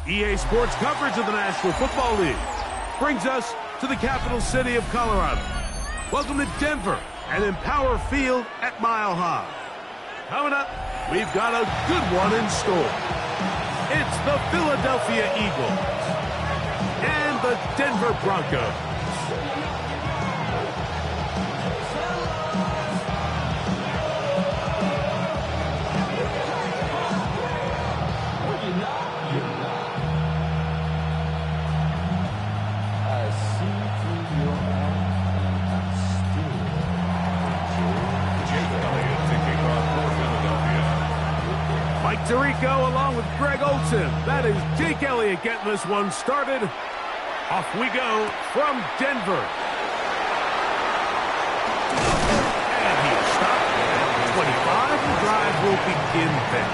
EA Sports coverage of the National Football League brings us to the capital city of Colorado. Welcome to Denver and Empower Field at Mile High. Coming up, we've got a good one in store. It's the Philadelphia Eagles and the Denver Broncos. Tirico along with Greg Olson. That is Jake Elliott getting this one started. Off we go from Denver. And he is stopped at 25. The drive will begin then.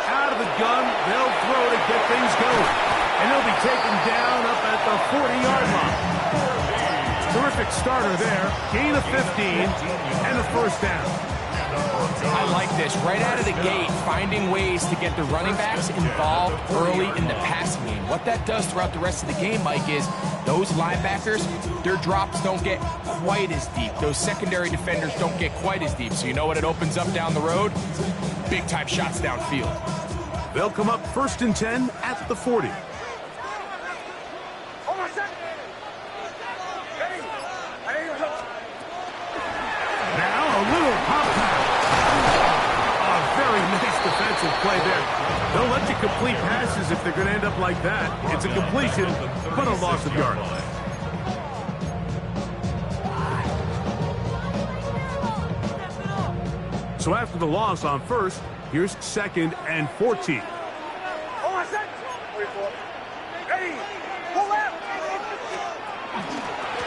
Out of the gun, they'll throw to get things going. And they'll be taken down up at the 40-yard line. Terrific starter there. Gain of 15 and a first down. I like this. Right out of the gate, finding ways to get the running backs involved early in the passing game. What that does throughout the rest of the game, Mike, is those linebackers, their drops don't get quite as deep. Those secondary defenders don't get quite as deep. So you know what it opens up down the road? Big-time shots downfield. They'll come up 1st and 10 at the 40. Now a little pop pass. A very nice defensive play there. Don't let you complete passes if they're going to end up like that. It's a completion, but a loss of yards. So after the loss on first, here's 2nd and 14.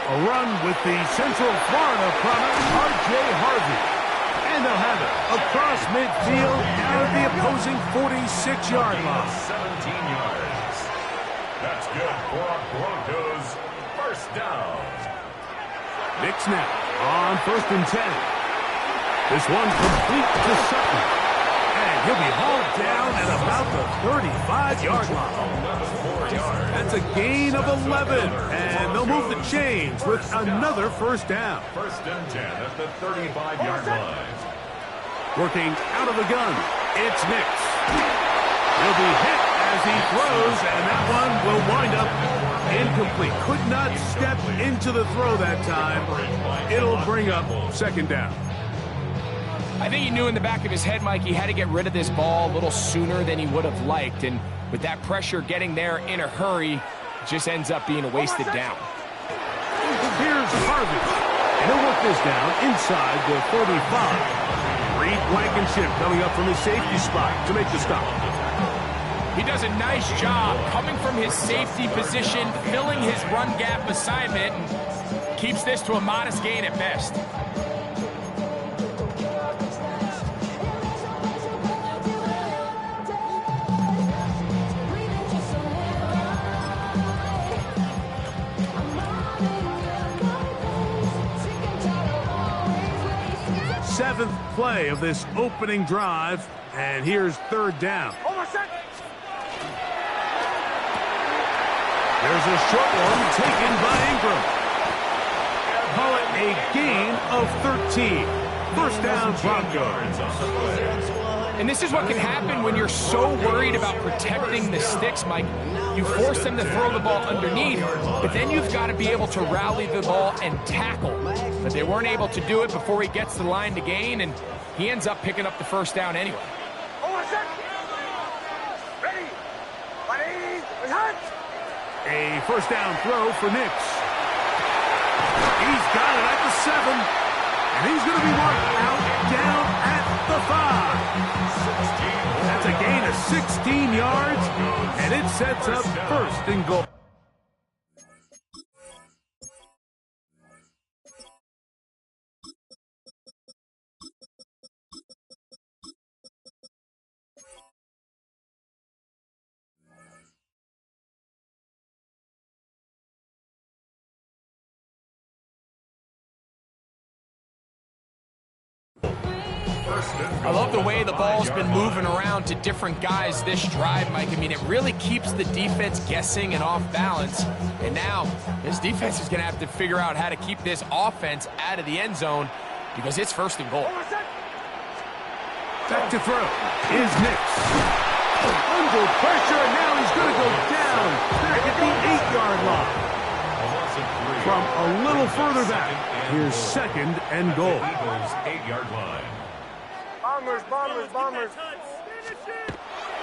A run with the Central Florida product, R.J. Harvey. And they'll have it across midfield out of the opposing 46-yard line. 17 yards. That's good for our Broncos. First down. Knicks now on 1st and 10. This one complete to Sutton. And he'll be hauled down at about the 35-yard line. That's a gain of 11. And they'll move the chains with another first down. 1st and 10 at the 35-yard line. Working out of the gun, it's Knicks. He'll be hit as he throws, and that one will wind up incomplete. Could not step into the throw that time. It'll bring up 2nd down. I think he knew in the back of his head, Mike, he had to get rid of this ball a little sooner than he would have liked. And with that pressure getting there in a hurry, it just ends up being a wasted down. Here's Harvey. And he'll work this down inside the 35. Reed Blankenship coming up from his safety spot to make the stop. He does a nice job coming from his safety position, filling his run gap assignment, and keeps this to a modest gain at best. 7th play of this opening drive, and here's 3rd down. There's a short one taken by Ingram. Call it a gain of 13. 1st down, Broncos. And this is what can happen when you're so worried about protecting the sticks, Mike. You force them to throw the ball underneath, but then you've got to be able to rally the ball and tackle. But they weren't able to do it before he gets the line to gain, and he ends up picking up the 1st down anyway. A 1st down throw for Nix. He's got it at the 7, and he's going to be marked out down at the 5. That's a gain of 16 yards, and it sets up 1st and goal. I love the way the ball's been moving around to different guys this drive, Mike. I mean, it really keeps the defense guessing and off balance. And now, this defense is going to have to figure out how to keep this offense out of the end zone because it's 1st and goal. Back to throw is Nix. Under pressure, and now he's going to go down back at the 8-yard line. From a little further back, here's 2nd and goal. 8-yard line. Bombers.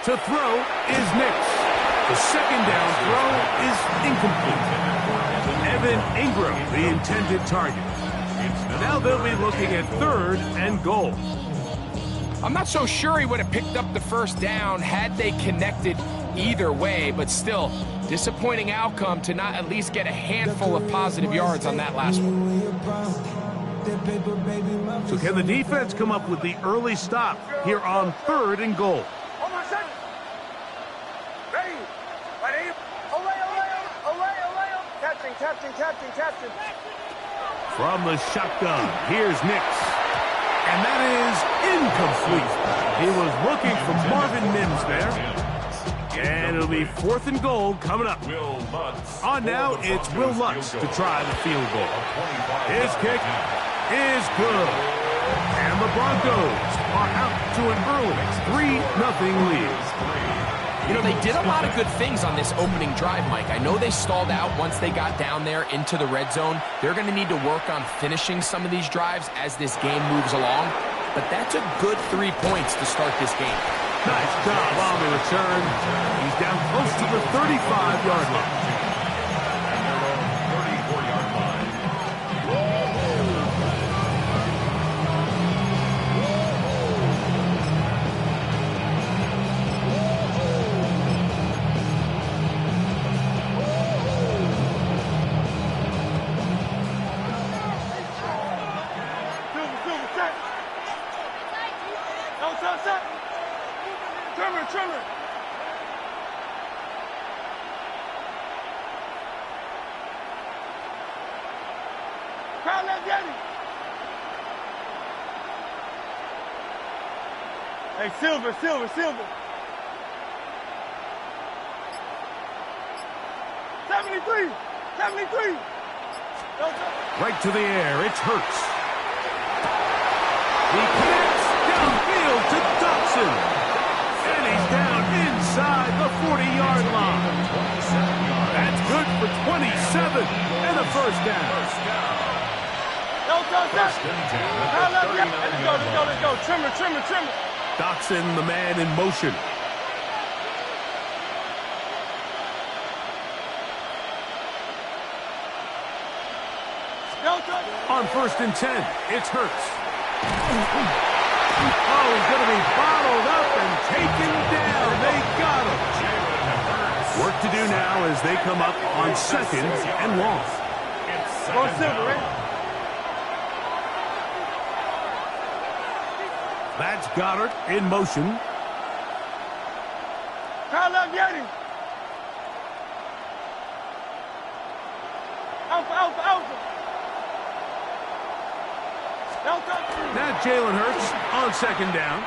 To throw is Nix. The 2nd down throw is incomplete. Evan Ingram, the intended target. Now they'll be looking at 3rd and goal. I'm not so sure he would have picked up the 1st down had they connected either way, but still, disappointing outcome to not at least get a handful of positive yards on that last one. So can the defense come up with the early stop here on 3rd and goal? From the shotgun, here's Nix. And that is incomplete. He was looking for Marvin Mims there. And it'll be 4th and goal coming up. On now, it's Will Lutz to try the field goal. His kick is good. And the Broncos are out to an early 3-0 lead. You know, they did a lot of good things on this opening drive, Mike. I know they stalled out once they got down there into the red zone. They're going to need to work on finishing some of these drives as this game moves along. But that's a good 3 points to start this game. Nice job on the return. He's down close to the 35-yard line. Trimmer. Crowd left Yeti. Hey, Silver. 73. Right to the air, it's Hurts. He connects downfield to Dotson. And he's down inside the 40-yard line. That's good for 27 and a 1st down. Let's go. Trimmer. Dotson, the man in motion. On 1st and 10, it's Hurts. Oh, he's going to be bottled up and taken down. They got him. Work to do now as they come up on 2nd and long. Go Silver, right? That's Goddard in motion. Crowd left Yeti. Alpha. Now Jalen Hurts on second down.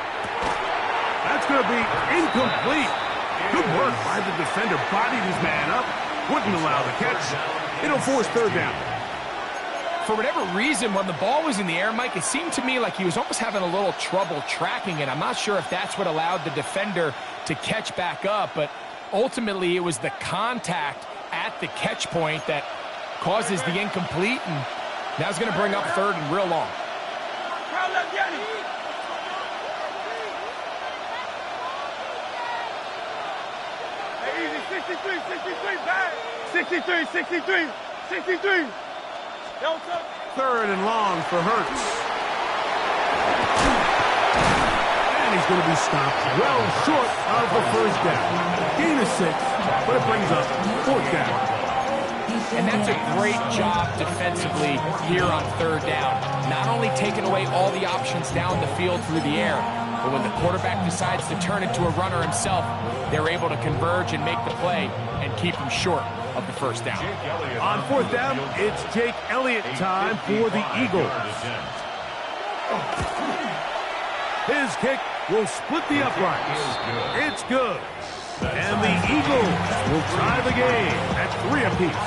That's going to be incomplete. Good work by the defender. Bodied his man up. Wouldn't allow the catch. It'll force third down. For whatever reason, when the ball was in the air, Mike, it seemed to me like he was almost having a little trouble tracking it. I'm not sure if that's what allowed the defender to catch back up, but ultimately it was the contact at the catch point that causes the incomplete, and now it's going to bring up third and real long. Easy, 63, 63, bad. 63, 63, 63. Third and long for Hurts. And he's going to be stopped well short of the first down. Gain of 6, but it brings up fourth down. And that's a great job defensively here on third down. Not only taking away all the options down the field through the air, but when the quarterback decides to turn into a runner himself, they're able to converge and make the play and keep him short of the first down. On fourth down, it's Jake Elliott time for the Eagles. His kick will split the uprights. It's good. And the Eagles will tie the game at 3 apiece.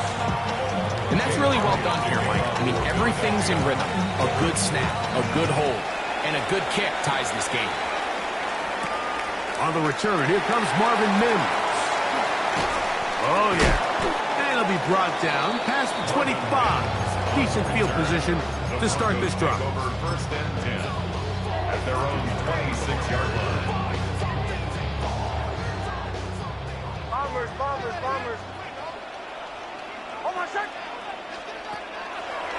And that's really well done here, Mike. I mean, everything's in rhythm. A good snap, a good hold, and a good kick ties this game. On the return, here comes Marvin Mims. Oh, yeah. And he'll be brought down past the 25. Decent field position to start this drive. Over first and 10 at their own 26-yard line. Bombers. Hold on a sec.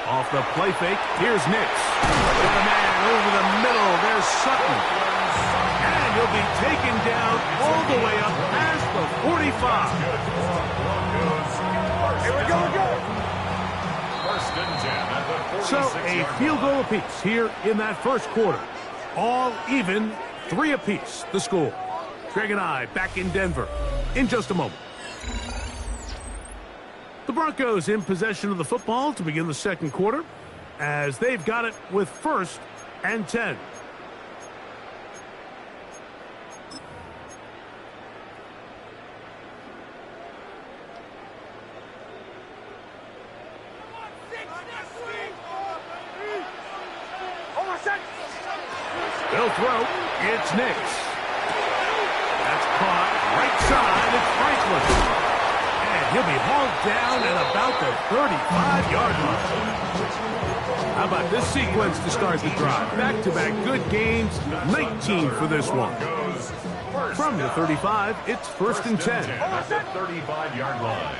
Off the play fake, here's Nix. Got a man over the middle. There's Sutton. And he'll be taken down all the way up past the 45. Here we go. First and 10 at the 46 So a field goal apiece here in that first quarter. All even, 3 apiece, the score. Greg and I back in Denver in just a moment. The Broncos in possession of the football to begin the second quarter as they've got it with first and 10. They'll throw. It's Nix. That's caught right side. It's Franklin. And he'll be hauled down at about the 35-yard line. How about this sequence to start the drive? Back-to-back good gains, 19 for this one. From the 35, it's first and 10. At the 35-yard line.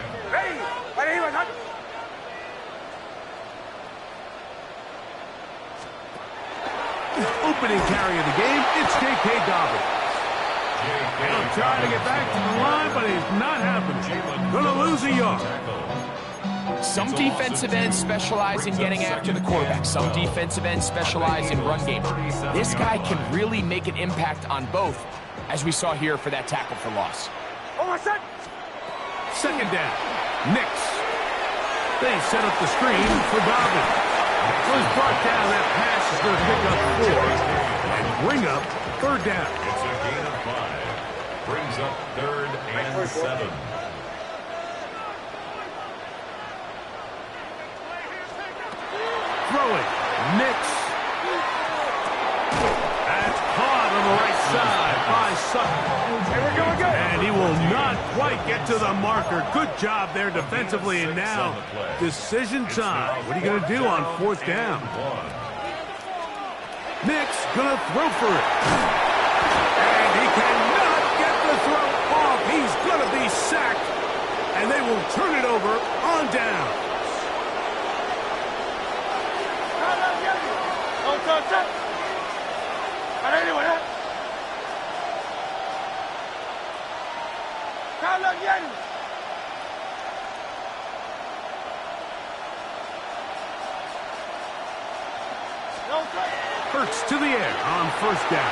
Opening carry of the game, it's J.K. Dobbins. He'll try to get back to the line, but he's not happening. Gonna lose a yard. Some defensive ends specialize in getting after the quarterback. Some defensive ends specialize in run game. This guy can really make an impact on both, as we saw here for that tackle for loss. Second down, Nix. They set up the screen for Dobbins. So he's brought down. That pass is going to pick up 4 and bring up third down. It's a gain of 5. Brings up third and 7. Throwing, Nix. That's caught on the right side by Sutton. Here we go again. And he will not quite get to the marker. Good job there defensively. And now, decision time. What are you going to do on fourth down? Nix going to throw for it. And he cannot get the throw off. He's going to be sacked. And they will turn it over on down. Hurts to the air on first down.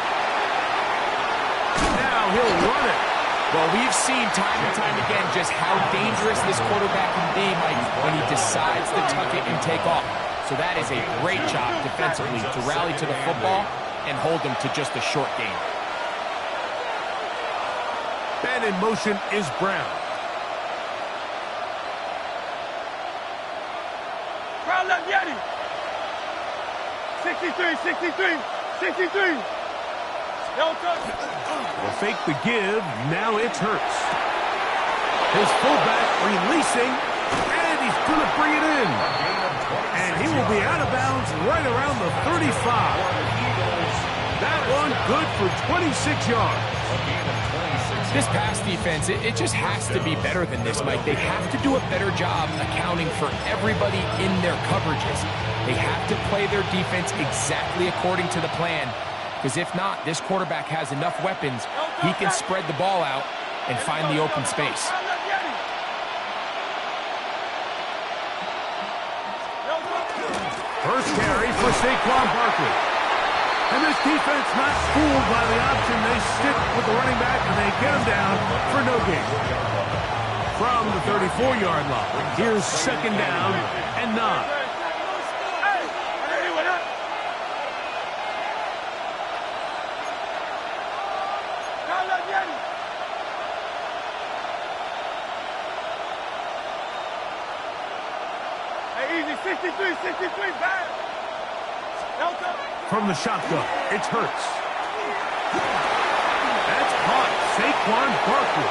Now he'll run it. Well, we've seen time and time again just how dangerous this quarterback can be, Mike, when he decides to tuck it and take off. So that is a great job defensively to rally to the football and hold them to just a short gain. And in motion is Brown. Brown left Yeti. 63, 63, 63. Don't touch. Will fake the give. Now it's Hurts. His fullback releasing, and he's going to bring it in. And he will be out of bounds right around the 35. That one good for 26 yards. This pass defense, it just has to be better than this, Mike. They have to do a better job accounting for everybody in their coverages. They have to play their defense exactly according to the plan, because if not, this quarterback has enough weapons, he can spread the ball out and find the open space. First carry for Saquon Barkley. And this defense not fooled by the option. They stick with the running back, and they get him down for no gain. From the 34-yard line, here's second down and 9. Easy, 63, 63, bad. From the shotgun, it's Hurts. That's caught. Saquon Barkley.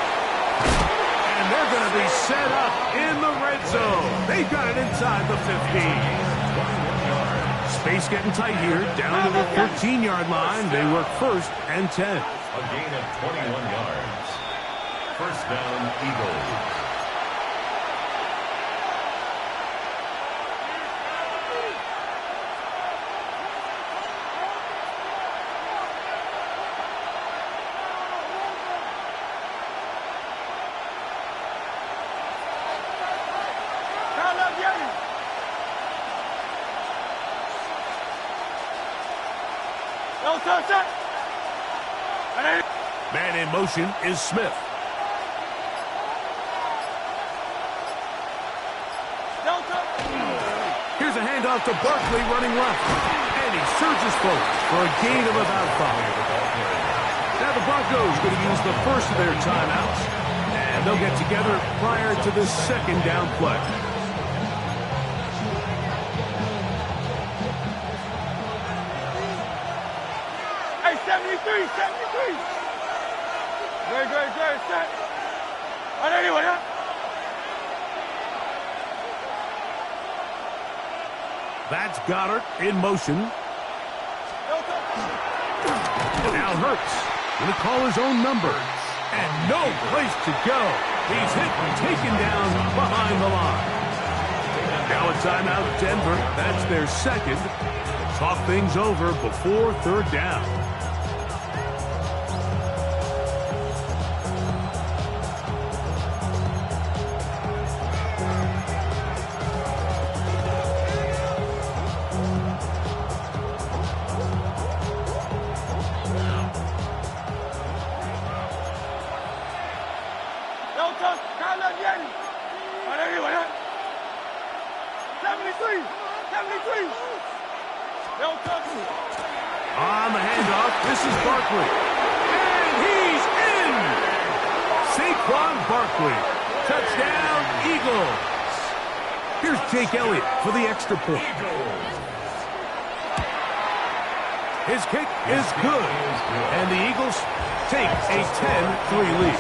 And they're going to be set up in the red zone. They've got it inside the 15. Space getting tight here. Down to the 13-yard line. They work first and 10. A gain of 21 yards. First down, Eagles. Man in motion is Smith. Here's a handoff to Barkley running left. And he surges forward for a gain of about 5. Now the Broncos going to use the first of their timeouts. And they'll get together prior to the second down play. Hey, 73, 73. Great, set. On anyone, huh? That's Goddard in motion. Now Hurts going to call his own number. And no place to go. He's hit and taken down behind the line. Now a timeout, Denver. That's their second. Talk things over before third down. On the handoff, this is Barkley. And he's in! Saquon Barkley. Touchdown, Eagles. Here's Jake Elliott for the extra point. His kick is good. And the Eagles take a 10-3 lead.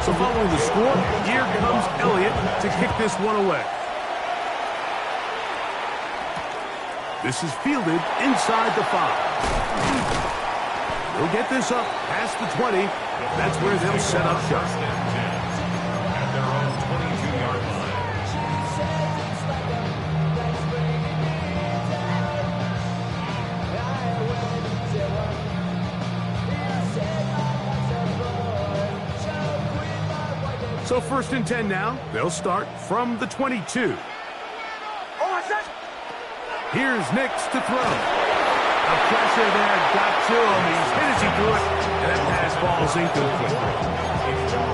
So following the score, here comes Elliott to kick this one away. This is fielded inside the 5. They'll get this up past the 20. That's where they'll set up shop. At their own 22-yard line. So first and 10 now. They'll start from the 22. Here's Nix to throw. The pressure there got to him. He's hit as he threw it, and that pass falls incomplete.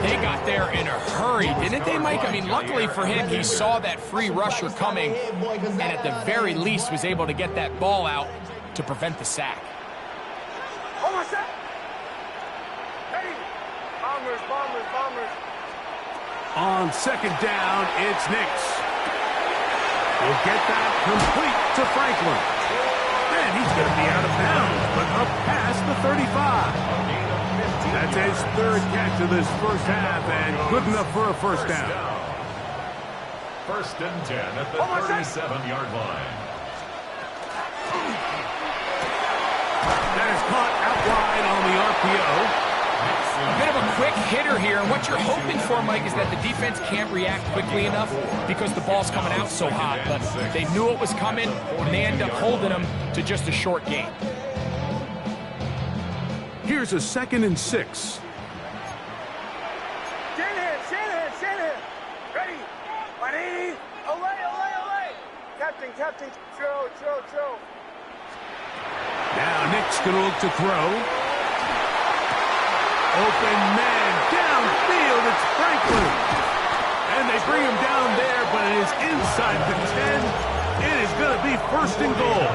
They got there in a hurry, didn't they, Mike? I mean, luckily for him, he saw that free rusher coming and at the very least was able to get that ball out to prevent the sack. Almost set. Ready. Bombers, bombers, bombers. On second down, it's Nix. We'll get that complete to Franklin. And he's going to be out of bounds, but up past the 35. That's his third catch of this first half, and good enough for a first down. First and 10 at the 37-yard line. That is caught out wide on the RPO. A bit of a quick hitter here, and what you're hoping for, Mike, is that the defense can't react quickly enough because the ball's coming out so hot. But they knew it was coming, and they end up holding them to just a short gain. Here's a 2nd and 6. Shanahan. Ready. 180. Away. Captain. Chill. Now Nick's going to look to throw. Open man downfield. It's Franklin. And they bring him down there, but it is inside the 10. It is going to be first and goal.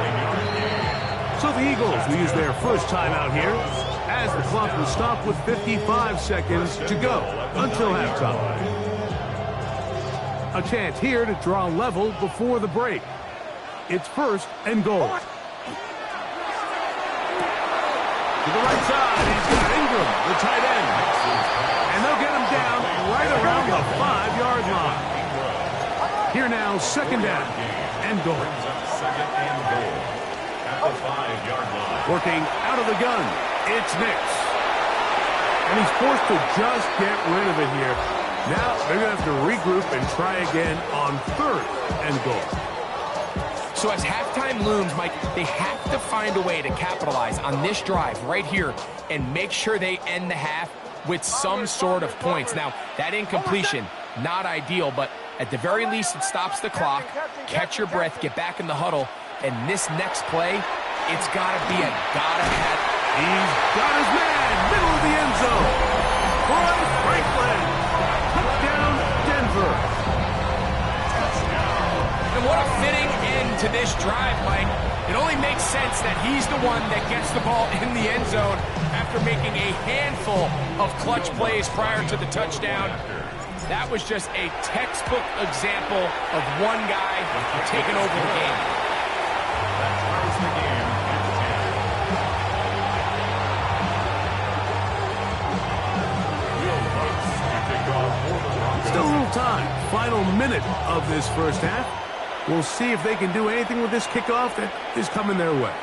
So the Eagles will use their first timeout here as the clock will stop with 55 seconds to go until halftime. A chance here to draw level before the break. It's first and goal. To the right side, he's got Ingram, the tight end. And they'll get him down right around the 5-yard line. Here now, second down and goal. Second and goal at the 5-yard line. Working out of the gun, it's Nix. And he's forced to just get rid of it here. Now they're going to have to regroup and try again on third and goal. So as halftime looms, Mike, they have to find a way to capitalize on this drive right here and make sure they end the half with some sort of points. Now, that incompletion, not ideal, but at the very least, it stops the clock. Catch your breath, get back in the huddle, and this next play, it's got to be a gotta-have. He's got his man, middle of the end zone. Roy Franklin, touchdown, Denver. And what a fitting end to this drive, Mike. It only makes sense that he's the one that gets the ball in the end zone after making a handful of clutch plays prior to the touchdown. That was just a textbook example of one guy taking over the game. That ties the game at 10. Still a little time. Final minute of this first half. We'll see if they can do anything with this kickoff that is coming their way.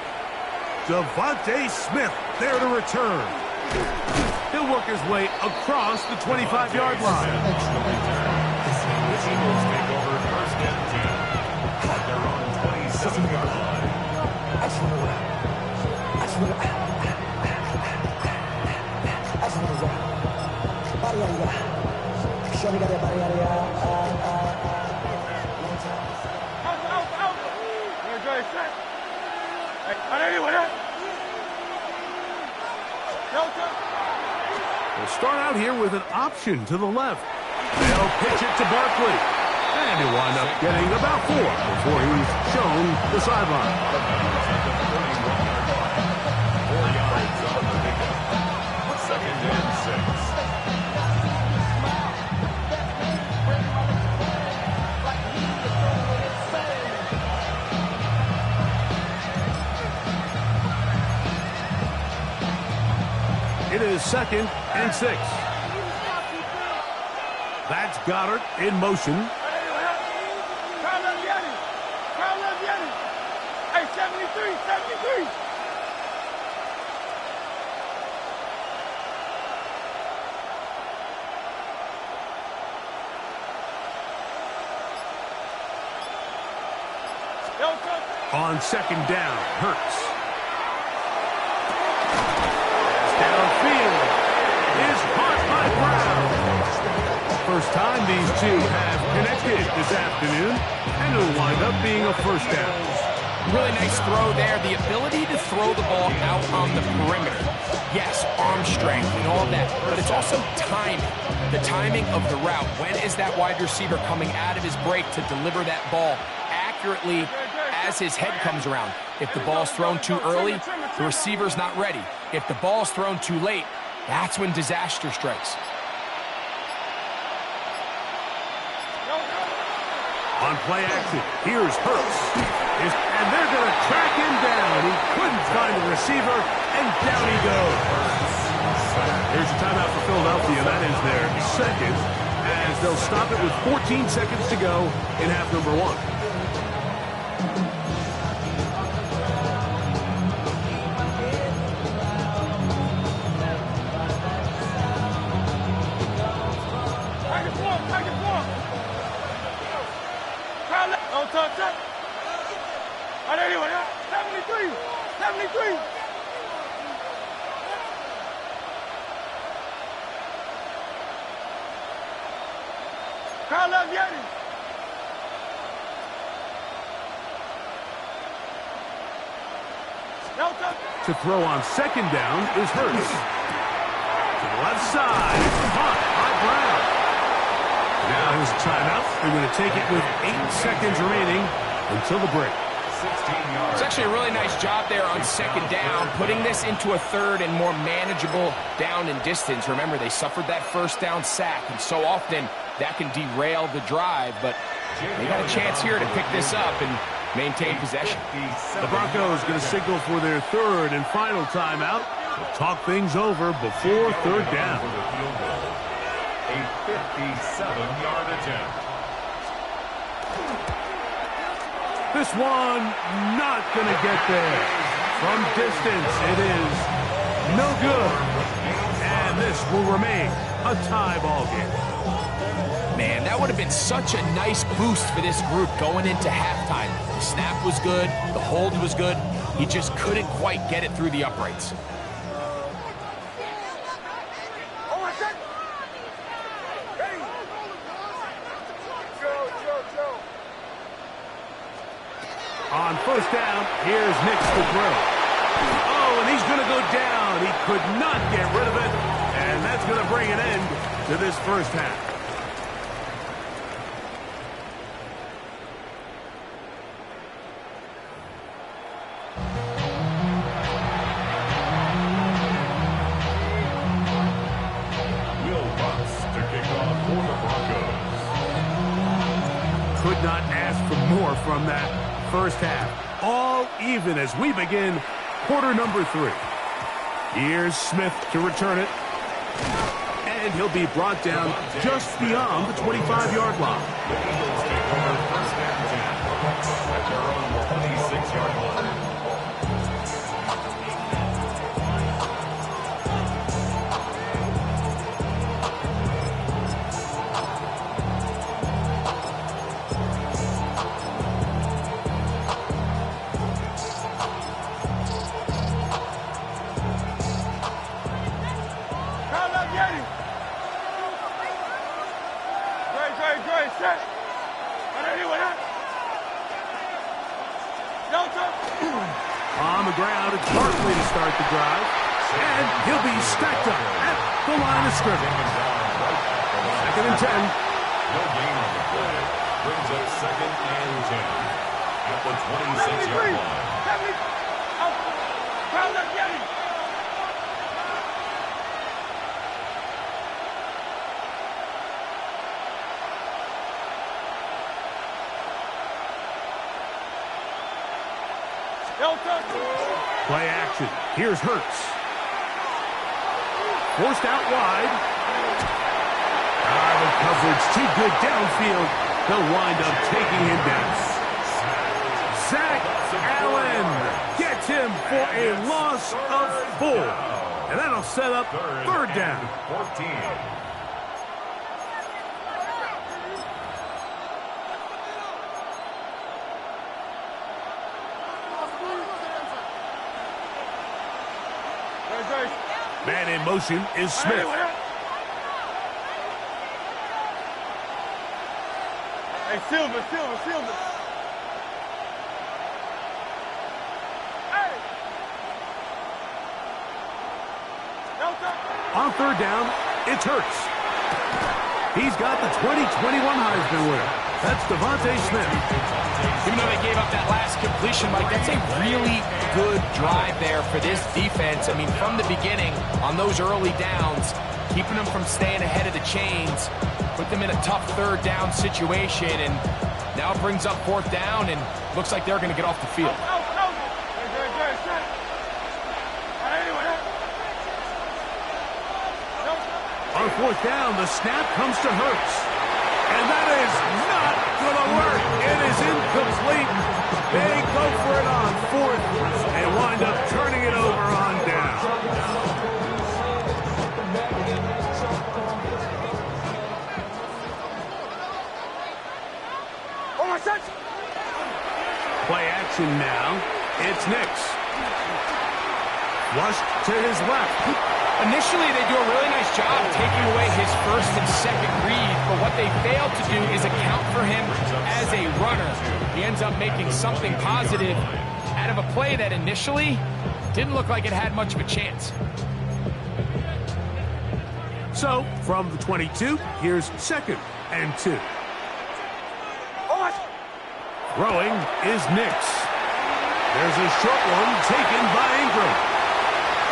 Devontae Smith there to return. He'll work his way across the 25-yard line. The Eagles take over first and 10 at their own 27-yard line. We'll start out here with an option to the left. They'll pitch it to Barkley. And he'll wind up getting about 4 before he's shown the sideline. 4 yards on the pickup. Second and 6. It is second and 6. That's Goddard in motion. Hey, 73. On second down, Hurts. Downfield is caught by Brown. First time these two have connected this afternoon, and it'll wind up being a first down. Really nice throw there. The ability to throw the ball out on the perimeter. Yes, arm strength and all that, but it's also timing. The timing of the route. When is that wide receiver coming out of his break to deliver that ball accurately as his head comes around? If the ball's thrown too early, the receiver's not ready. If the ball's thrown too late, that's when disaster strikes. On play action, here's Hurts. And they're going to track him down. He couldn't find the receiver, and down he goes. Here's a timeout for Philadelphia. That is their second, as they'll stop it with 14 seconds to go in half number one. Don't touch it. Oh, there you go. 73. 73. Crowd love Yeti. No touch. To throw on second down is Hurts. To the left side, it's caught by Brown. Now here's a timeout. They're going to take it with 8 seconds remaining until the break. 16 yards. It's actually a really nice job there on second down, putting this into a third and more manageable down and distance. Remember, they suffered that first down sack, and so often that can derail the drive, but they got a chance here to pick this up and maintain possession. The Broncos going to signal for their third and final timeout. We'll talk things over before third down. A 57-yard attempt. This one not going to get there. From distance, it is no good. And this will remain a tie ball game. Man, that would have been such a nice boost for this group going into halftime. The snap was good, the hold was good. He just couldn't quite get it through the uprights. On first down, here's Nix to throw. Oh, and he's going to go down. He could not get rid of it, and that's going to bring an end to this first half. Will Butts to kick off for the Broncos. Could not ask for more from that first half. All even as we begin quarter number 3. Here's Smith to return it. And he'll be brought down just beyond the 25-yard line. The Eagles take over first and 10 at their own 26-yard line. On the ground, it's Barkley to start the drive. And he'll be stacked up at the line of scrimmage. Second and 10. No gain on the play. Brings up second and 10 at the 26-yard line. Play action. Here's Hurts. Forced out wide. The coverage too good downfield. They'll wind up taking him down. Zach Allen gets him for a loss of 4. And that'll set up third down. 14. Man in motion is Smith. Hey, Silver. third down, it's Hurts. He's got the 2021 Heisman winner. That's Devontae Smith. Even though they gave up that last completion, Mike, that's a really good drive there for this defense. I mean, from the beginning, on those early downs, keeping them from staying ahead of the chains, put them in a tough third down situation, and now it brings up fourth down, and looks like they're going to get off the field. On fourth down, the snap comes to Hurts. And that is not going to work. It is incomplete. They go for it on fourth and wind up turning it over on down. Play action now. It's Nix. Flushed to his left. Initially, they do a really nice job taking away his first and second read, but what they fail to do is account for him as a runner. He ends up making something positive out of a play that initially didn't look like it had much of a chance. So, from the 22, here's 2nd and 2. Throwing is Nix. There's a short one taken by Ingram.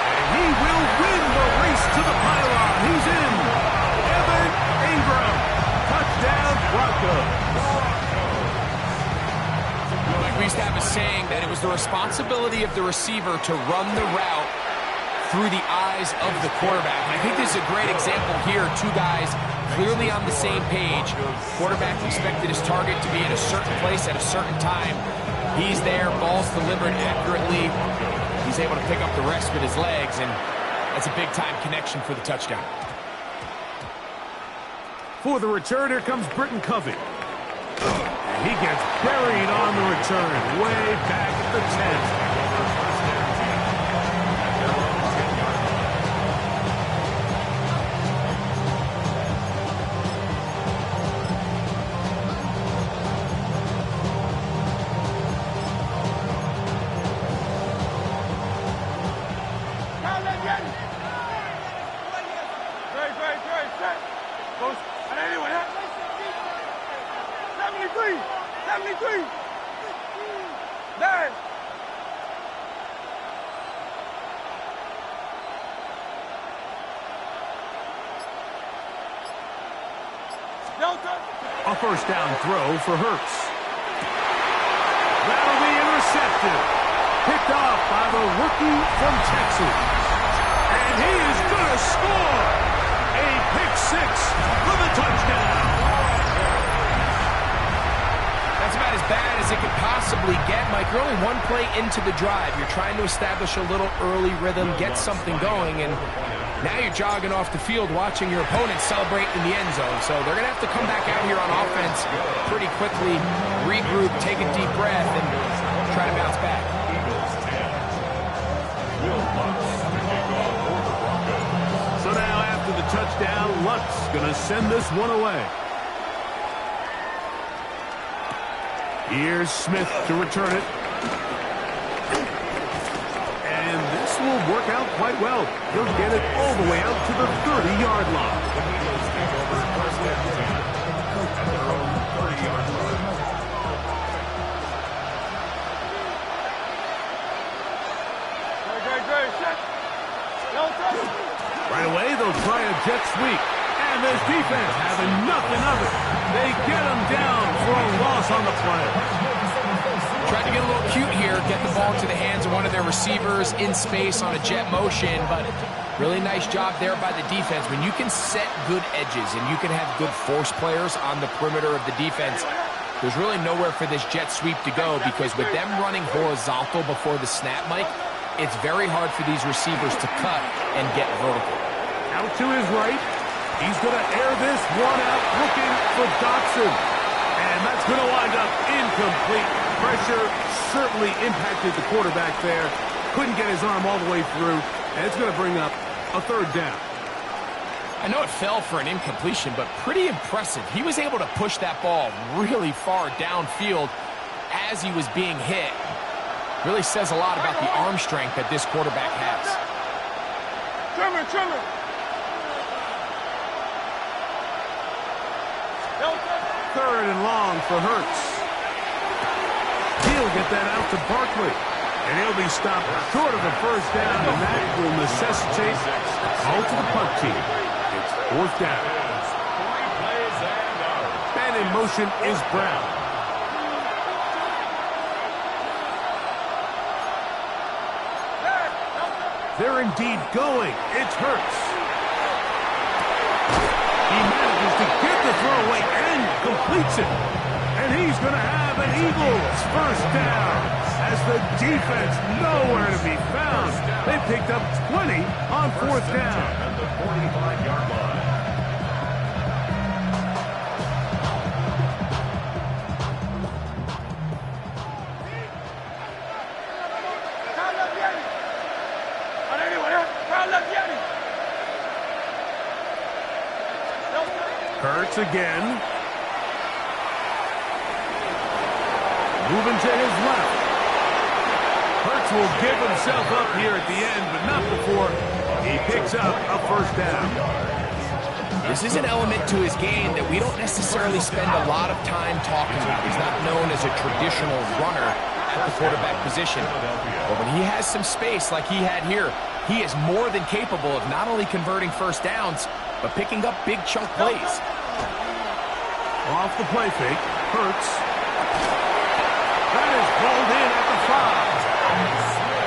And he will win the race to the pylon. He's in. Evan Ingram. Touchdown, Broncos. We used to have a saying that it was the responsibility of the receiver to run the route through the eyes of the quarterback. And I think this is a great example here. Two guys clearly on the same page. Quarterback expected his target to be in a certain place at a certain time. He's there, ball's delivered accurately. He's able to pick up the rest with his legs, and that's a big-time connection for the touchdown. For the return, here comes Britton Covey. And he gets buried on the return, way back at the 10. A first down throw for Hurts. That'll be intercepted. Picked off by the rookie from Texas. And he is going to score. A pick six for the touchdown. That's about as bad as it could possibly get, Mike. You're only one play into the drive. You're trying to establish a little early rhythm, get something going, and now you're jogging off the field watching your opponent celebrate in the end zone. So they're going to have to come back out here on offense pretty quickly, regroup, take a deep breath, and try to bounce back. So now after the touchdown, Lunt's going to send this one away. Here's Smith to return it. And this will work out quite well. He'll get it all the way out to the 30-yard line. Right away, they'll try a jet sweep. And this defense having nothing of it. They get him down for a loss on the play. Tried to get a little cute here, get the ball to the hands of one of their receivers in space on a jet motion, but really nice job there by the defense. When you can set good edges and you can have good force players on the perimeter of the defense, there's really nowhere for this jet sweep to go, because with them running horizontal before the snap, Mike, it's very hard for these receivers to cut and get vertical. Out to his right. He's going to air this one out, looking for Dotson. And that's going to wind up incomplete. Pressure certainly impacted the quarterback there. Couldn't get his arm all the way through. And it's going to bring up a third down. I know it fell for an incompletion, but pretty impressive. He was able to push that ball really far downfield as he was being hit. Really says a lot about the arm strength that this quarterback has. Trimmer. 3rd and long for Hurts. He'll get that out to Barkley. And he'll be stopped short of a first down, and that will necessitate a call to the punt team. It's 4th down. And in motion is Brown. They're indeed going. It's Hurts. He manages to get the throw away and completes it. And he's going to have an Eagles first down. As the defense nowhere to be found. They picked up 20 on 4th down. At the 45-yard line. Hurts again. Moving to his left. Hurts will give himself up here at the end, but not before he picks up a first down. This is an element to his game that we don't necessarily spend a lot of time talking about. He's not known as a traditional runner at the quarterback position. But when he has some space like he had here, he is more than capable of not only converting first downs, but picking up big chunk plays. Off the play fake, Hurts. That is pulled in at the 5.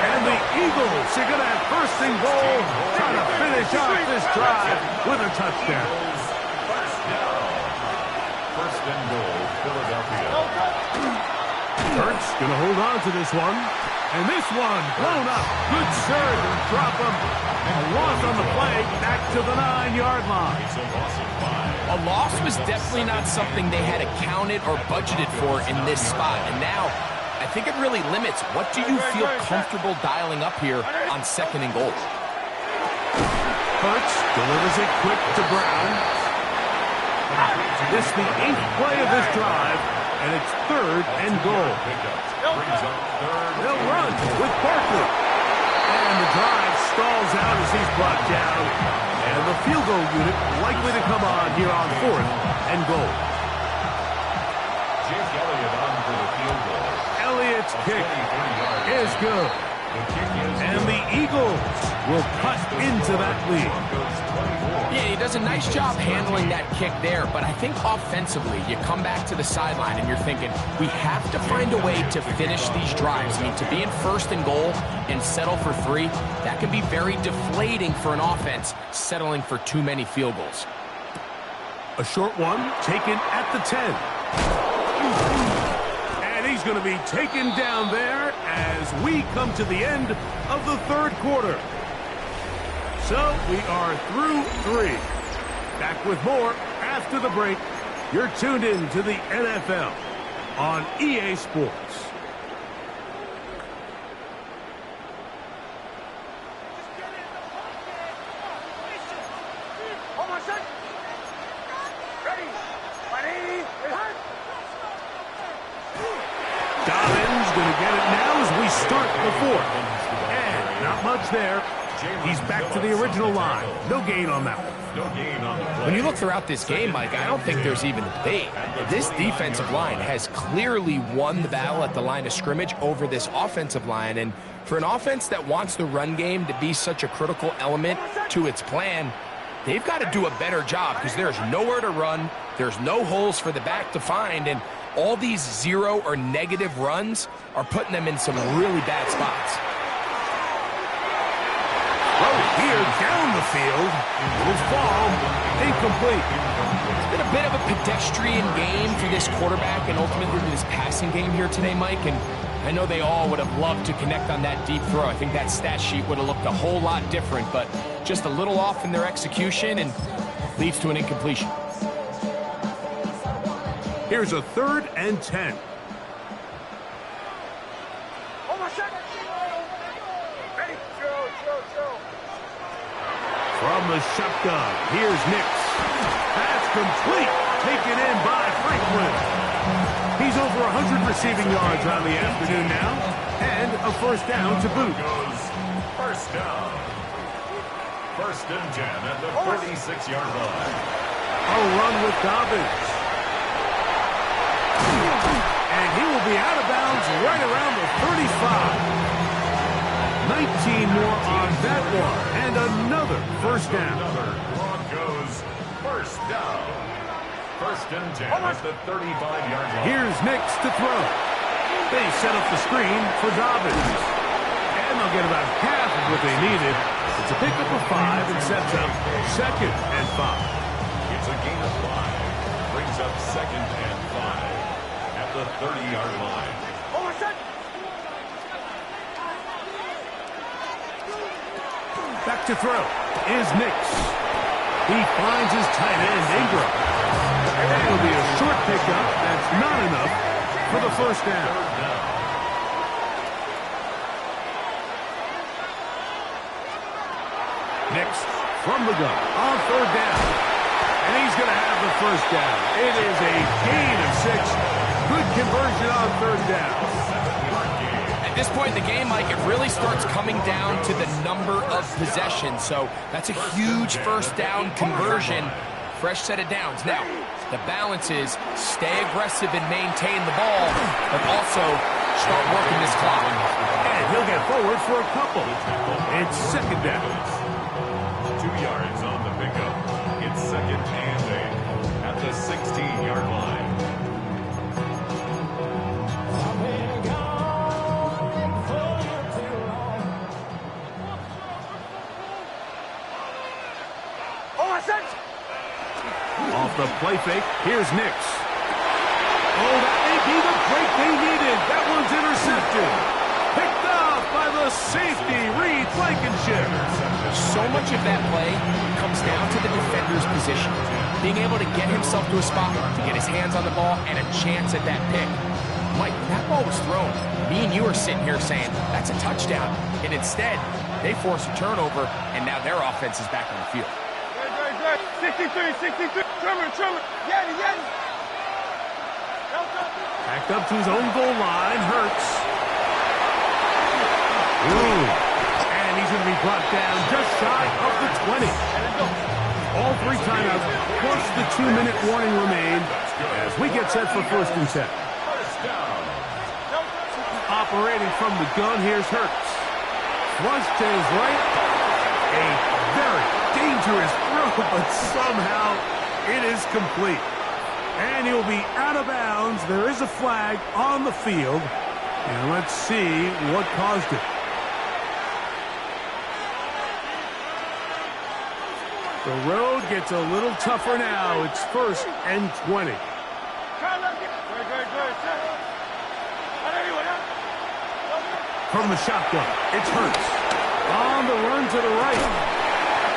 And the Eagles are going to have 1st and goal, trying to finish off this drive with a touchdown. First and goal, Philadelphia. Hurts going to hold on to this one. And this one blown up. Good serve and drop him. A loss on the play, back to the 9-yard line. A loss was definitely not something they had accounted or budgeted for in this spot. And now, I think it really limits what do you feel comfortable dialing up here on 2nd and goal. Hurts delivers it quick to Brown. This is the 8th play of this drive, and it's 3rd and goal. They'll run with Barkley. And the drive stalls out as he's brought down. And the field goal unit likely to come on here on 4th and goal. Jake Elliott on for the field goal. Elliott's kick is good. And the Eagles will cut into that lead. Yeah, he does a nice job handling that kick there, but I think offensively, you come back to the sideline and you're thinking, we have to find a way to finish these drives. I mean, to be in 1st and goal and settle for 3, that can be very deflating for an offense, settling for too many field goals. A short one taken at the 10. And he's going to be taken down there as we come to the end of the 3rd quarter. So we are through 3. Back with more after the break. You're tuned in to the NFL on EA Sports. Dobbins going to get it now as we start the 4th. And not much there. He's back to the original line. No gain on that one. When you look throughout this game, Mike, I don't think there's even a debate. This defensive line has clearly won the battle at the line of scrimmage over this offensive line. And for an offense that wants the run game to be such a critical element to its plan, they've got to do a better job because there's nowhere to run. There's no holes for the back to find. And all these 0 or negative runs are putting them in some really bad spots. Here down the field will fall incomplete. It's been a bit of a pedestrian game for this quarterback and ultimately this passing game here today, Mike. And I know they all would have loved to connect on that deep throw. I think that stat sheet would have looked a whole lot different, but just a little off in their execution and leads to an incompletion. Here's a 3rd and 10. From the shotgun, here's Nix. That's complete. Taken in by Franklin. He's over 100 receiving yards on the afternoon now. And a first down to boot. First down. 1st and 10 at the 46-yard line. A run with Dobbins. right around the 35. 19 more on that one, and another first down. Another Broncos first down. First and 10 at the 35-yard line. Here's Nix to throw. They set up the screen for Dobbins. And they'll get about half of what they needed. It's a pickup of 5 and sets up second and 5. It's a gain of 5. Brings up second and 5 at the 30-yard line. Back to throw is Nix. He finds his tight end, Ingram. And it'll be a short pickup. That's not enough for the first down. Nix from the gun on third down. And he's going to have the first down. It is a gain of 6. Good conversion on third down. At this point in the game, Mike, it really starts coming down to the number of possessions. So that's a huge first down conversion. Fresh set of downs. Now, the balance is stay aggressive and maintain the ball, but also start working this clock. And he'll get forward for a couple. It's second down. 2 yards on the pickup. It's second and 8 at the 16-yard line. Off the play fake, here's Nix. Oh, that may be the break they needed. That one's intercepted. Picked off by the safety, Reed Blankenship. So much of that play comes down to the defender's position. Being able to get himself to a spot to get his hands on the ball and a chance at that pick. Mike, when that ball was thrown, me and you are sitting here saying, that's a touchdown. And instead, they force a turnover, and now their offense is back on the field. 63. Trimmer. Yanni. Backed up to his own goal line, Hurts. Ooh. And he's going to be brought down just shy of the 20. All 3 timeouts, plus the 2-minute warning remain as we get set for first and 10. Operating from the gun, here's Hurts. Flush to his right. A very dangerous throw, but somehow it is complete. And he'll be out of bounds. There is a flag on the field. And let's see what caused it. The road gets a little tougher now. It's first and 20. From the shotgun, it's Hurts. On the run to the right.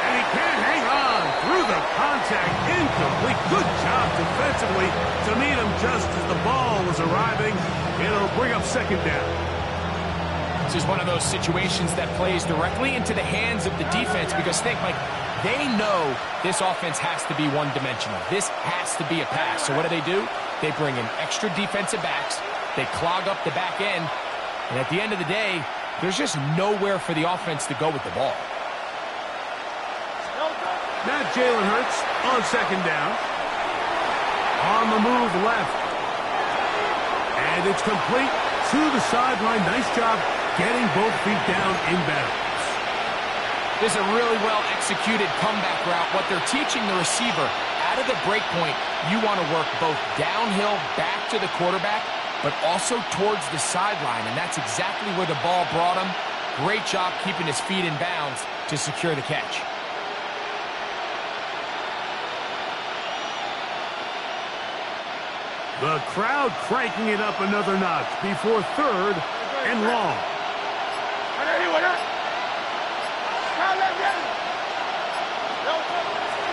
And he can't hang on through the contact. Incomplete. Good job defensively to meet him just as the ball was arriving. It'll bring up second down. This is one of those situations that plays directly into the hands of the defense because think, Mike, they know this offense has to be one-dimensional. This has to be a pass. So what do? They bring in extra defensive backs. They clog up the back end. And at the end of the day, there's just nowhere for the offense to go with the ball. Now Jalen Hurts on second down. On the move left. And it's complete to the sideline. Nice job getting both feet down inbounds. This is a really well-executed comeback route. What they're teaching the receiver, out of the break point, you want to work both downhill back to the quarterback, but also towards the sideline, and that's exactly where the ball brought him. Great job keeping his feet in bounds to secure the catch. The crowd cranking it up another notch before third and long.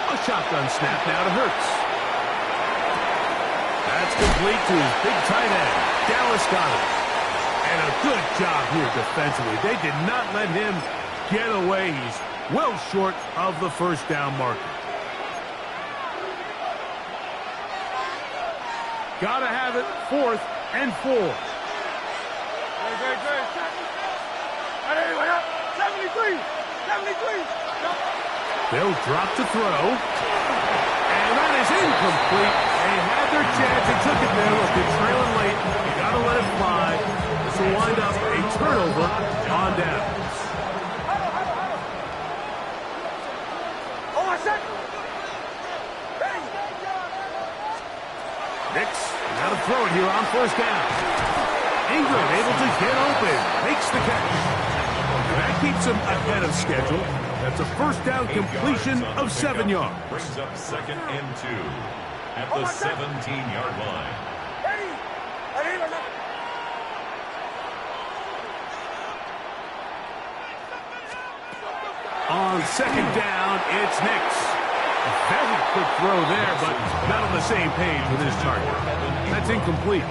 A shotgun snap now to Hurts. That's complete to his big tight end, Dallas Goedert. And a good job here defensively. They did not let him get away. He's well short of the first down marker. Gotta have it, 4th and 4. 73. They'll drop to throw. And that is incomplete. They had their chance. They took it there. Look, they're trailing late. You gotta let it fly. This turnover on down. Nix, now to throw it here on first down. Ingram able to get open, makes the catch. That keeps him ahead of schedule. That's a first down completion of 7 yards. Brings up 2nd and 2 at the 17-yard line. On 2nd down, it's Nix. Very quick throw there, but not on the same page with his target. That's incomplete.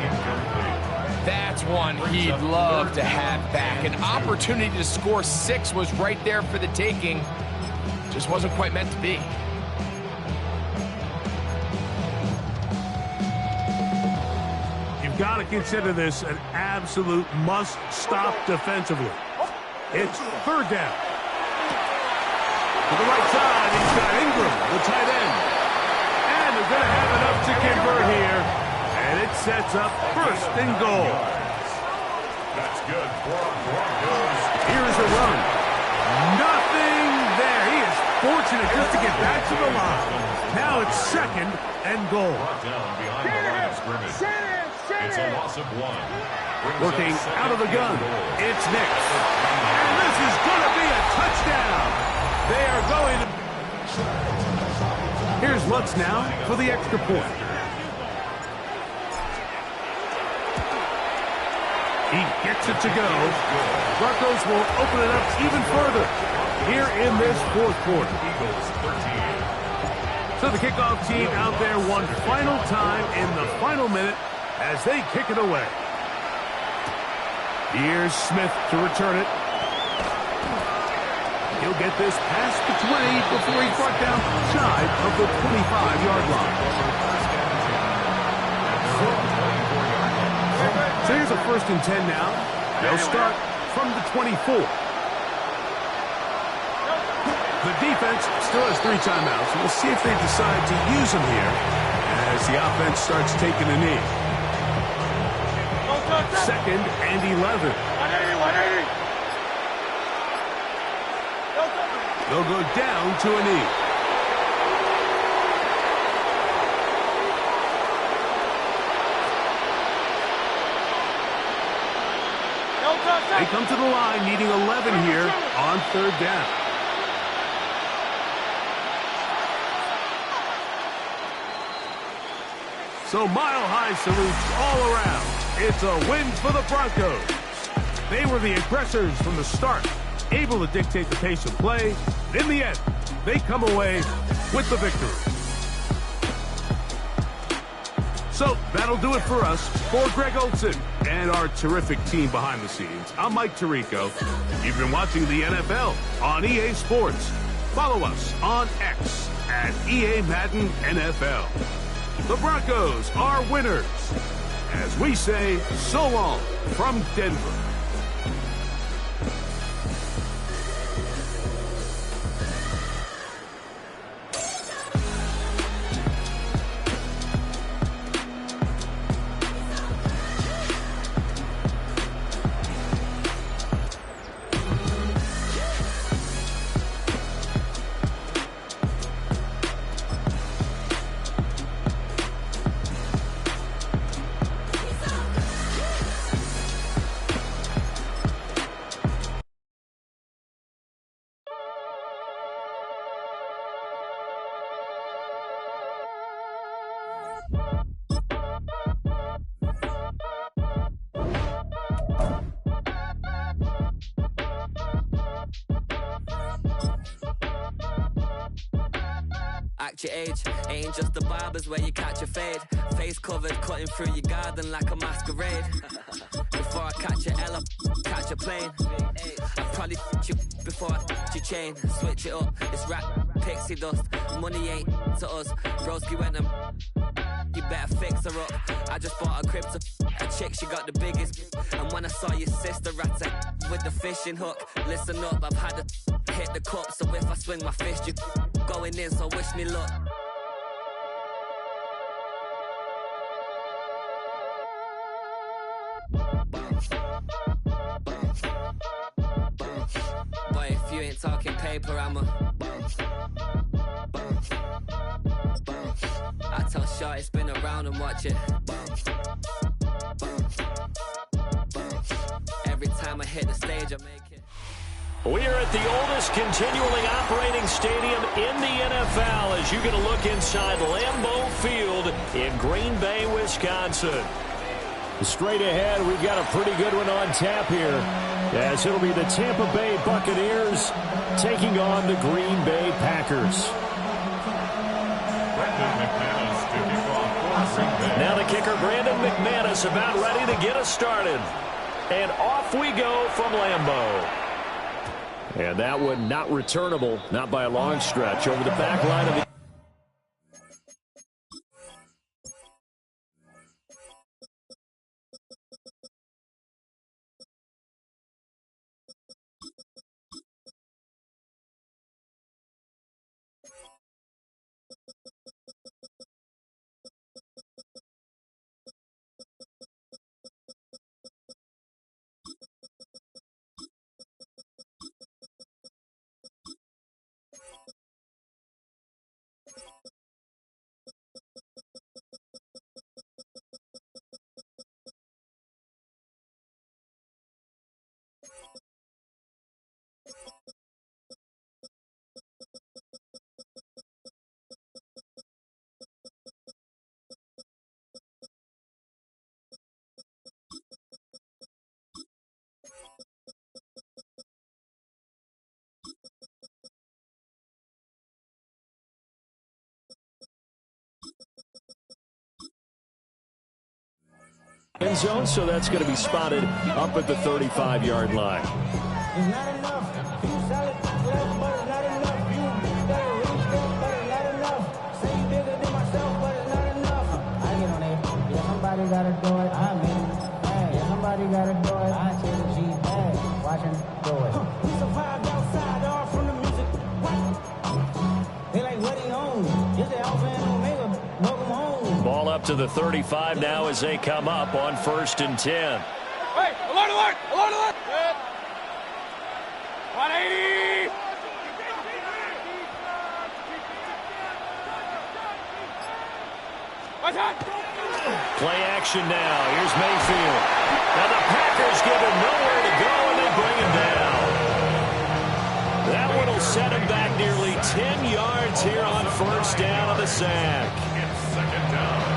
That's one he'd love to have back. An opportunity to score 6 was right there for the taking. Just wasn't quite meant to be. You've got to consider this an absolute must-stop defensively. It's 3rd down. To the right side, he's got Ingram, the tight end. And they're going to have enough to convert here. And it sets up 1st and goal. That's good for Broncos. Here's a run. Nothing there. He is fortunate just to get back to the line. Now it's 2nd and goal. Brought down behind the line of scrimmage. It's a loss of 1. Working out of the gun. It's Nix. And this is going to be a touchdown. They are going to... Here's Lutz now for the extra point. He gets it to go. Broncos will open it up even further here in this 4th quarter. So the kickoff team out there one final time in the final minute as they kick it away. Here's Smith to return it. He'll get this past the 20 before he's brought down shy of the 25-yard line. So here's a 1st and 10 now. They'll start from the 24. The defense still has 3 timeouts. We'll see if they decide to use them here as the offense starts taking a knee. 2nd and 11. They'll go down to a knee. They come to the line needing 11 here on 3rd down. So mile-high salutes all around. It's a win for the Broncos. They were the aggressors from the start, able to dictate the pace of play. In the end, they come away with the victory. So that'll do it for us. For Greg Olson and our terrific team behind the scenes, I'm Mike Tirico. You've been watching the NFL on EA Sports. Follow us on X at EA Madden NFL. The Broncos are winners. As we say, so long from Denver. Act your age, ain't just the barbers where you catch a fade. Face covered, cutting through your garden like a masquerade. Before I catch your L up, catch a plane. I probably you before I your chain. Switch it up, it's rap, pixie dust. Money ain't to us. Broski went and you better fix her up. I just bought a crib to a chick, she got the biggest. And when I saw your sister rat with the fishing hook, listen up, I've had to hit the cup. So if I swing my fist, you going in, so wish me luck. Bounce, bounce, you ain't talking paper, I'm a bounce. Bounce. Bounce. I tell Shorty spin around and watch it bounce. Bounce. Bounce. Every time I hit the stage, I make it. We are at the oldest continually operating stadium in the NFL as you get a look inside Lambeau Field in Green Bay, Wisconsin. Straight ahead, we've got a pretty good one on tap here, as it'll be the Tampa Bay Buccaneers taking on the Green Bay Packers. Now the kicker, Brandon McManus, about ready to get us started. And off we go from Lambeau. And that one not returnable, not by a long stretch, over the back line of the... end zone, so that's going to be spotted up at the 35-yard line. It's not enough. You sell it, but it's not enough. You better reach that, but it's not enough. Say you bigger than myself, but it's not enough. I get on it. Yeah, somebody gotta do it. I mean, hey, yeah, somebody gotta do it. I tell the G, hey, watching do it. We survived outside, all from the music. What? They like, what he on? Just the Alpha and Omega. Welcome home. Ball up to the 35 now as they come up on 1st and 10. Hey, alert, alert, alert, alert. Good. 180. Watch out. Play action now. Here's Mayfield. Now the Packers give him nowhere to go, and they bring him down. That one will set him back nearly 10 yards here on 1st down on the sack. It's 2nd down.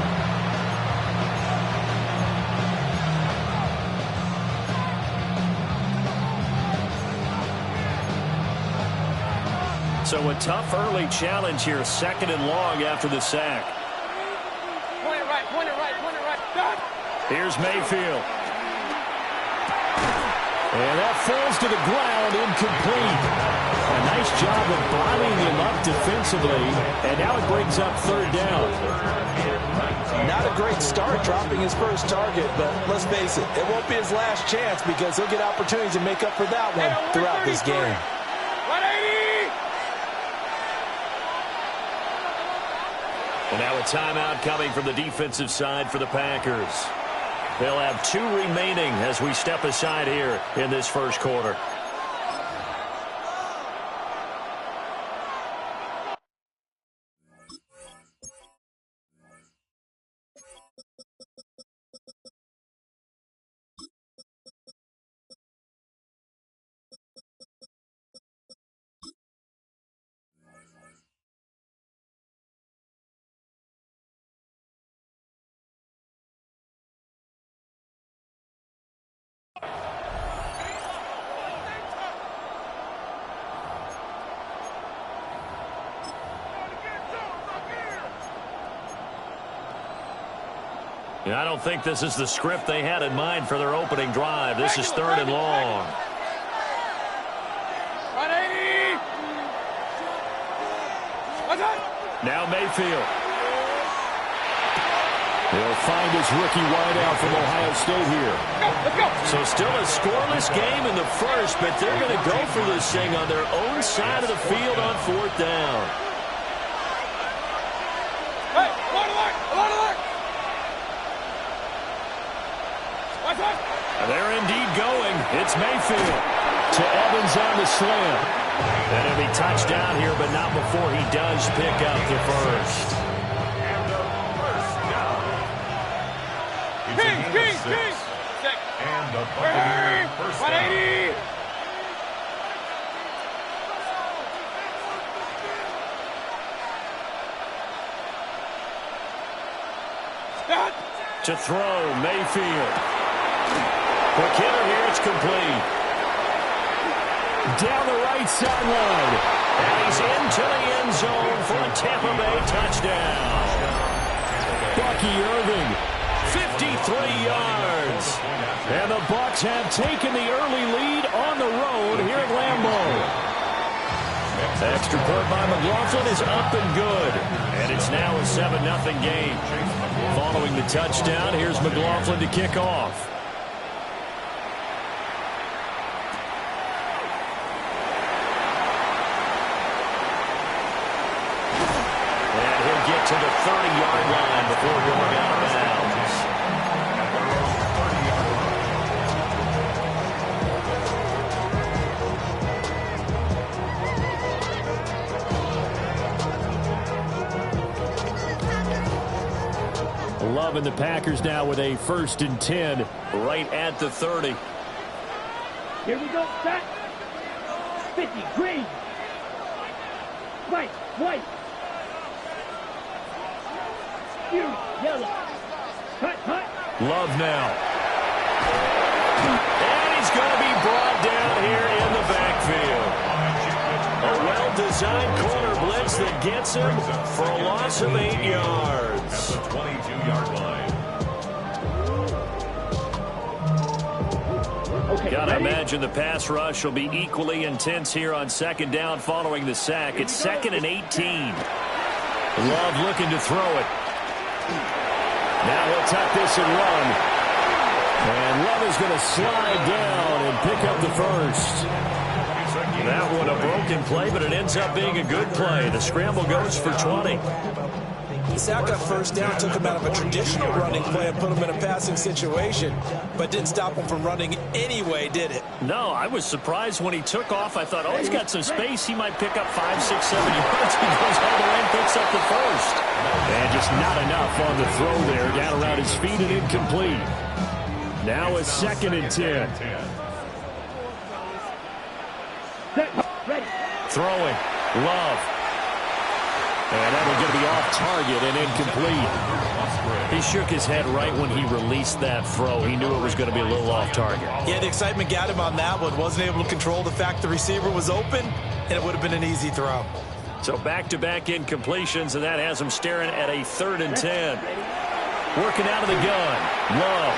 So a tough early challenge here, 2nd and long after the sack. Point it right, point it right, point it right. Done. Here's Mayfield. And that falls to the ground, incomplete. A nice job of bombing him up defensively, and now it brings up 3rd down. Not a great start dropping his first target, but let's face it, it won't be his last chance because he'll get opportunities to make up for that one throughout this game. 180. And now a timeout coming from the defensive side for the Packers. They'll have 2 remaining as we step aside here in this 1st quarter. I don't think this is the script they had in mind for their opening drive. This is 3rd and long. 180. Now Mayfield. He'll find his rookie wideout from Ohio State here. Let's go. So still a scoreless game in the 1st, but they're going to go for this thing on their own side of the field on 4th down. Hey, alert, alert, alert, alert. They're indeed going. It's Mayfield to Evans on the slam. And it'll be touchdown here, but not before he does pick up the first. And the first down. It's a gain of 6. And the Buccaneers first down. To throw, Mayfield. Quick hitter here, it's complete. Down the right sideline. And he's into the end zone for a Tampa Bay touchdown. Bucky Irving, 53 yards. And the Bucs have taken the early lead on the road here at Lambeau. Extra point by McLaughlin is up and good. And it's now a 7-0 game. Following the touchdown, here's McLaughlin to kick off. And he'll get to the 30-yard line before going out of bounds. 11, the Packers now with a 1st and 10 right at the 30. Here we go, set. 50, green. White, white. Yellow. Cut, cut. Love now. And he's going to be brought down here in the backfield. A well-designed corner blitz that gets him for a loss of 8 yards. At the 22-yard line. Okay, gotta imagine the pass rush will be equally intense here on 2nd down following the sack. It's 2nd and 18. Love looking to throw it. Now he'll tuck this and run. And Love is going to slide down and pick up the first. That one a broken play, but it ends up being a good play. The scramble goes for 20. The sack got 1st down, took him out of a traditional running play and put him in a passing situation, but didn't stop him from running anyway, did it? No, I was surprised when he took off. I thought, oh, he's got some space. He might pick up 5, 6, 7 yards. He goes all the way and picks up the first. And just not enough on the throw there. Down around his feet and incomplete. Now a 2nd and 10. Throwing. Love. And that one's going to be off target and incomplete. He shook his head right when he released that throw. He knew it was going to be a little off target. Yeah, the excitement got him on that one. Wasn't able to control the fact the receiver was open, and it would have been an easy throw. So back-to-back incompletions, and that has him staring at a 3rd and 10. Working out of the gun. Love.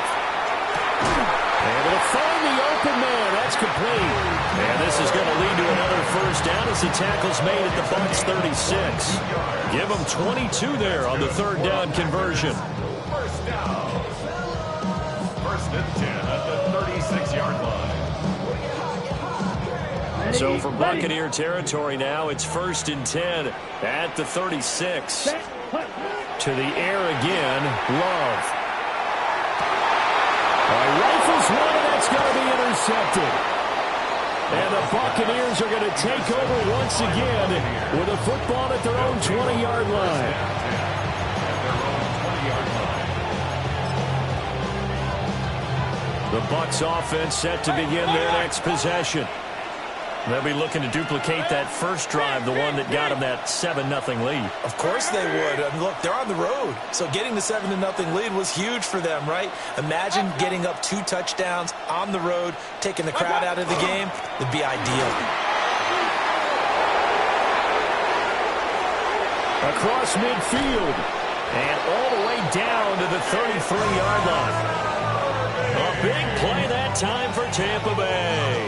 And it'll find the open man. That's complete. And this is going to lead to another 1st down as the tackle's made at the Bucs 36. Give them 22 there on the 3rd down conversion. 1st down. 1st and 10 at the 36-yard line. So from Buccaneer territory now, it's 1st and 10 at the 36. To the air again, Love. Rifles one, and that's going to be intercepted. And the Buccaneers are going to take over once again with a football at their own 20-yard line. The Bucs offense set to begin their next possession. They'll be looking to duplicate that first drive, the one that got them that 7-0 lead. Of course they would. I mean, look, they're on the road. So getting the 7-0 lead was huge for them, right? Imagine getting up 2 touchdowns on the road, taking the crowd out of the game. It'd be ideal. Across midfield. And all the way down to the 33-yard line. A big play that time for Tampa Bay.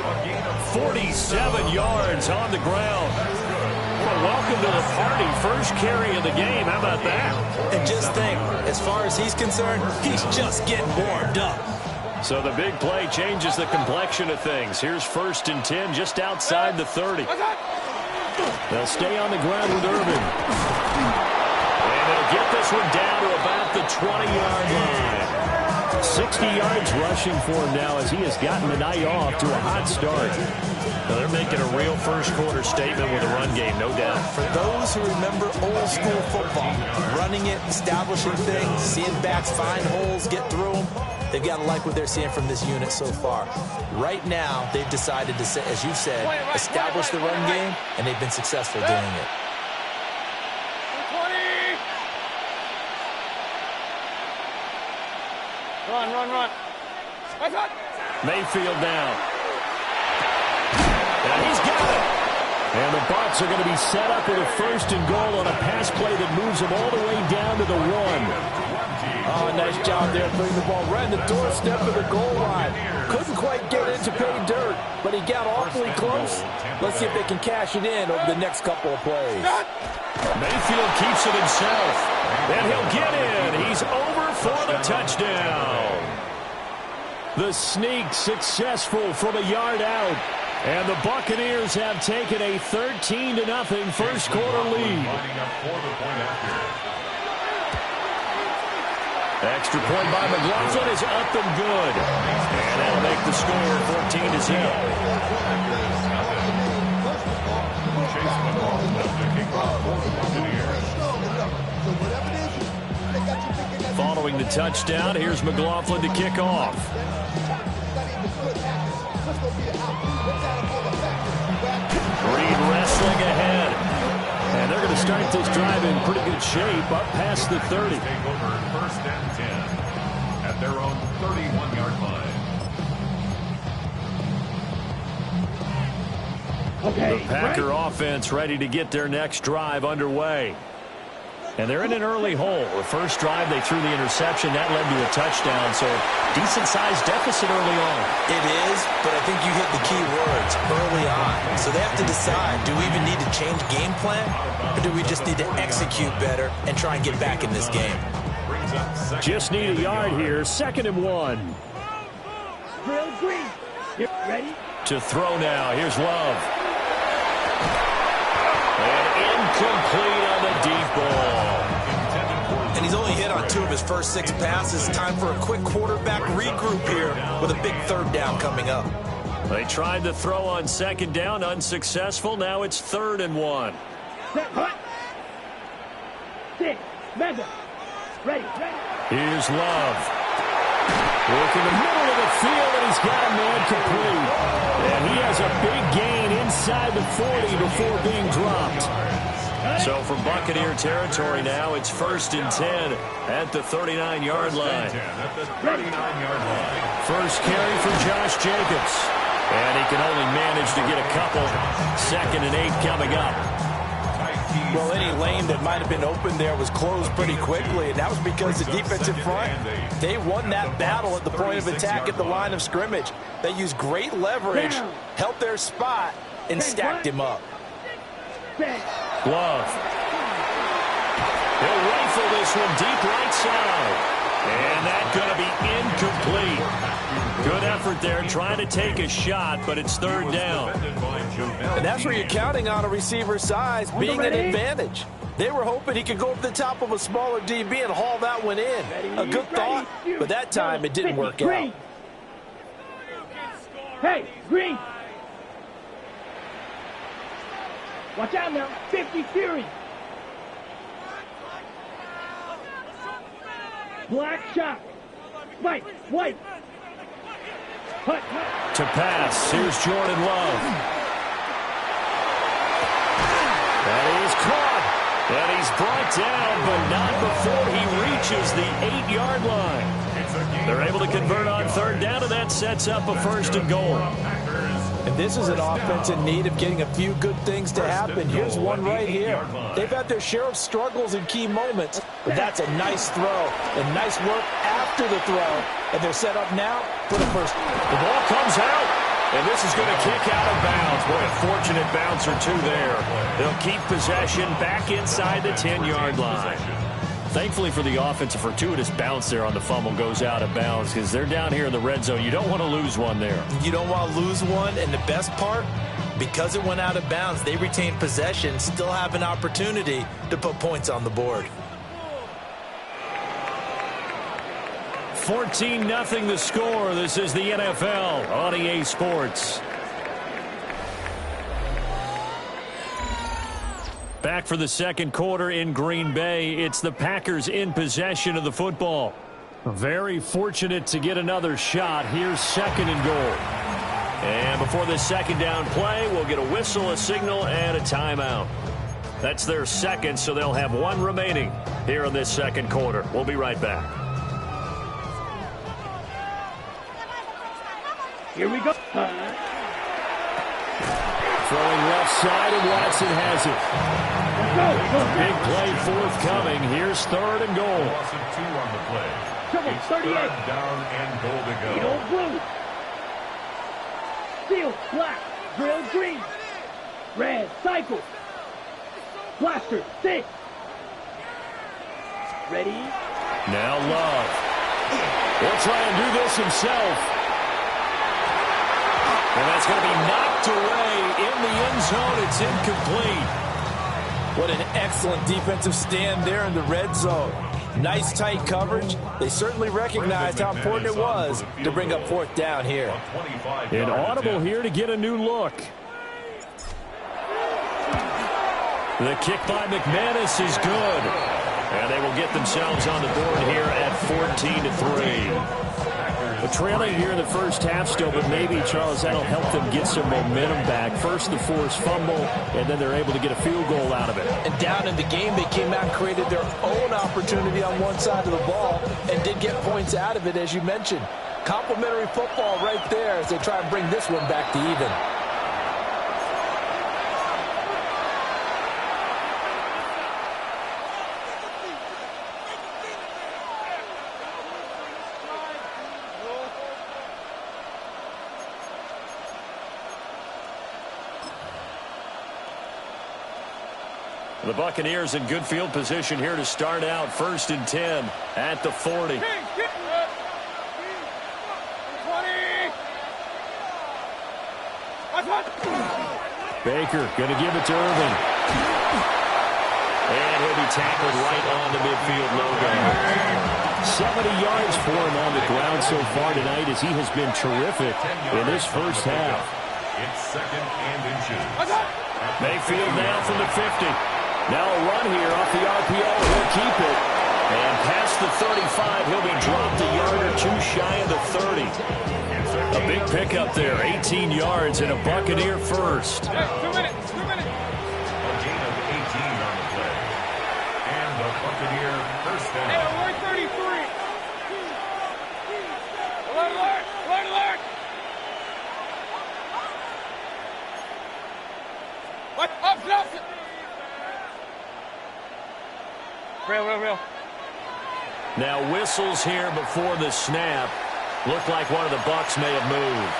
47 yards on the ground. Well, welcome to the party. First carry of the game. How about that? And just think, as far as he's concerned, he's just getting warmed up. So the big play changes the complexion of things. Here's 1st and 10 just outside the 30. They'll stay on the ground with Irving. And they'll get this one down to about the 20-yard line. 60 yards rushing for him now as he has gotten the night off to a hot start. Well, they're making a real first-quarter statement with a run game, no doubt. For those who remember old-school football, running it, establishing things, seeing backs find holes, get through them, they've got to like what they're seeing from this unit so far. Right now, they've decided to, as you've said, establish the run game, and they've been successful doing it. 20. Run. Mayfield down. And he's got it. And the Bucs are going to be set up with a 1st and goal on a pass play that moves them all the way down to the 1. Oh, nice job there putting the ball right in the doorstep of the goal line. Couldn't quite get it to pay dirt, but he got awfully close. Let's see if they can cash it in over the next couple of plays. Mayfield keeps it himself. And he'll get in. He's over for the touchdown. The sneak successful from a yard out. And the Buccaneers have taken a 13-0 first-quarter lead. Extra point by McLaughlin is up and good. And that'll make the score 14-0. Following the touchdown, here's McLaughlin to kick off. Reed wrestling ahead. And they're going to start this drive in pretty good shape up past the 30. Take over 1st and 10 at their own 31-yard line. The Packer offense ready to get their next drive underway. And they're in an early hole. The first drive, they threw the interception. That led to a touchdown, so decent-sized deficit early on. It is, but I think you hit the key words, early on. So they have to decide, do we even need to change game plan, or do we just need to execute better and try and get back in this game? Just need a yard here, 2nd and 1. Ready? To throw now, here's Love. And incomplete on the deep ball. And he's only hit on 2 of his first 6 passes. Time for a quick quarterback regroup here with a big 3rd down coming up. They tried to throw on 2nd down, unsuccessful. Now it's 3rd and 1. Ready. Here's Love. Work in the middle of the field, and he's got a man complete. And he has a big gain inside the 40 before being dropped. So from Buccaneer territory now, it's 1st and 10 at the 39-yard line. First carry for Josh Jacobs. And he can only manage to get a couple. 2nd and 8 coming up. Well, any lane that might have been open there was closed pretty quickly, and that was because the defensive front, they won that battle at the point of attack at the line of scrimmage. They used great leverage, held their spot, and stacked him up. Love. He'll rifle this one deep right side. And that's going to be incomplete. Good effort there trying to take a shot, but it's 3rd down. And that's where you're counting on a receiver's size being an advantage. They were hoping he could go up the top of a smaller DB and haul that one in. A good thought, but that time it didn't work out. Hey, Green! Watch out now, 50 Fury! Black shot. White. To pass, here's Jordan Love. That is caught. And he's brought down, but not before he reaches the 8-yard line. They're able to convert on 3rd down, and that sets up a 1st and goal. And this is an offense in need of getting a few good things to happen. Here's one right here. They've had their share of struggles in key moments, but that's a nice throw and nice work after the throw. And they're set up now for the first. The ball comes out, and this is going to kick out of bounds. Boy, a fortunate bounce or two there. They'll keep possession back inside the 10-yard line. Thankfully for the offense, a fortuitous bounce there on the fumble goes out of bounds because they're down here in the red zone. You don't want to lose one there. You don't want to lose one, and the best part, because it went out of bounds, they retain possession, still have an opportunity to put points on the board. 14-0 the score. This is the NFL on EA Sports. Back for the second quarter in Green Bay. It's the Packers in possession of the football. Very fortunate to get another shot. Here's second and goal. And before this second down play, we'll get a whistle, a signal, and a timeout. That's their second, so they'll have one remaining here in this second quarter. We'll be right back. Here we go. Throwing left side, and Watson has it. Big play forthcoming. Here's third and goal. Loss of 2 on the play. It's 38. third down and goal to go. Field blue. Field black. Drill green. Red cycle. Blaster 6. Ready? Now Love. He'll try and do this himself. And that's going to be knocked away in the end zone. It's incomplete. What an excellent defensive stand there in the red zone. Nice tight coverage. They certainly recognized how important it was to bring up fourth down here. An audible here to get a new look. The kick by McManus is good. And they will get themselves on the board here at 14-3. We're trailing here in the first half still, but maybe, Charles, that'll help them get some momentum back. First the forced fumble, and then they're able to get a field goal out of it. And down in the game, they came out and created their own opportunity on one side of the ball and did get points out of it, as you mentioned. Complimentary football right there as they try and bring this one back to even. The Buccaneers in good field position here to start out. 1st and 10 at the 40. 20. Baker going to give it to Irvin. And he'll be tackled right on the midfield logo. 70 yards for him on the ground so far tonight as he has been terrific in this first half. It's 2nd and inches. Mayfield now from the 50. Now a run here off the RPO. He'll keep it. And past the 35, he'll be dropped a yard or two shy of the 30. A big pickup there, 18 yards and a Buccaneer first. 2 minutes. A gain of 18 on the play. And the Buccaneer first down. Hey, alert 33. Alert. What? Up. Real. Now whistles here before the snap. Looked like one of the Bucs may have moved.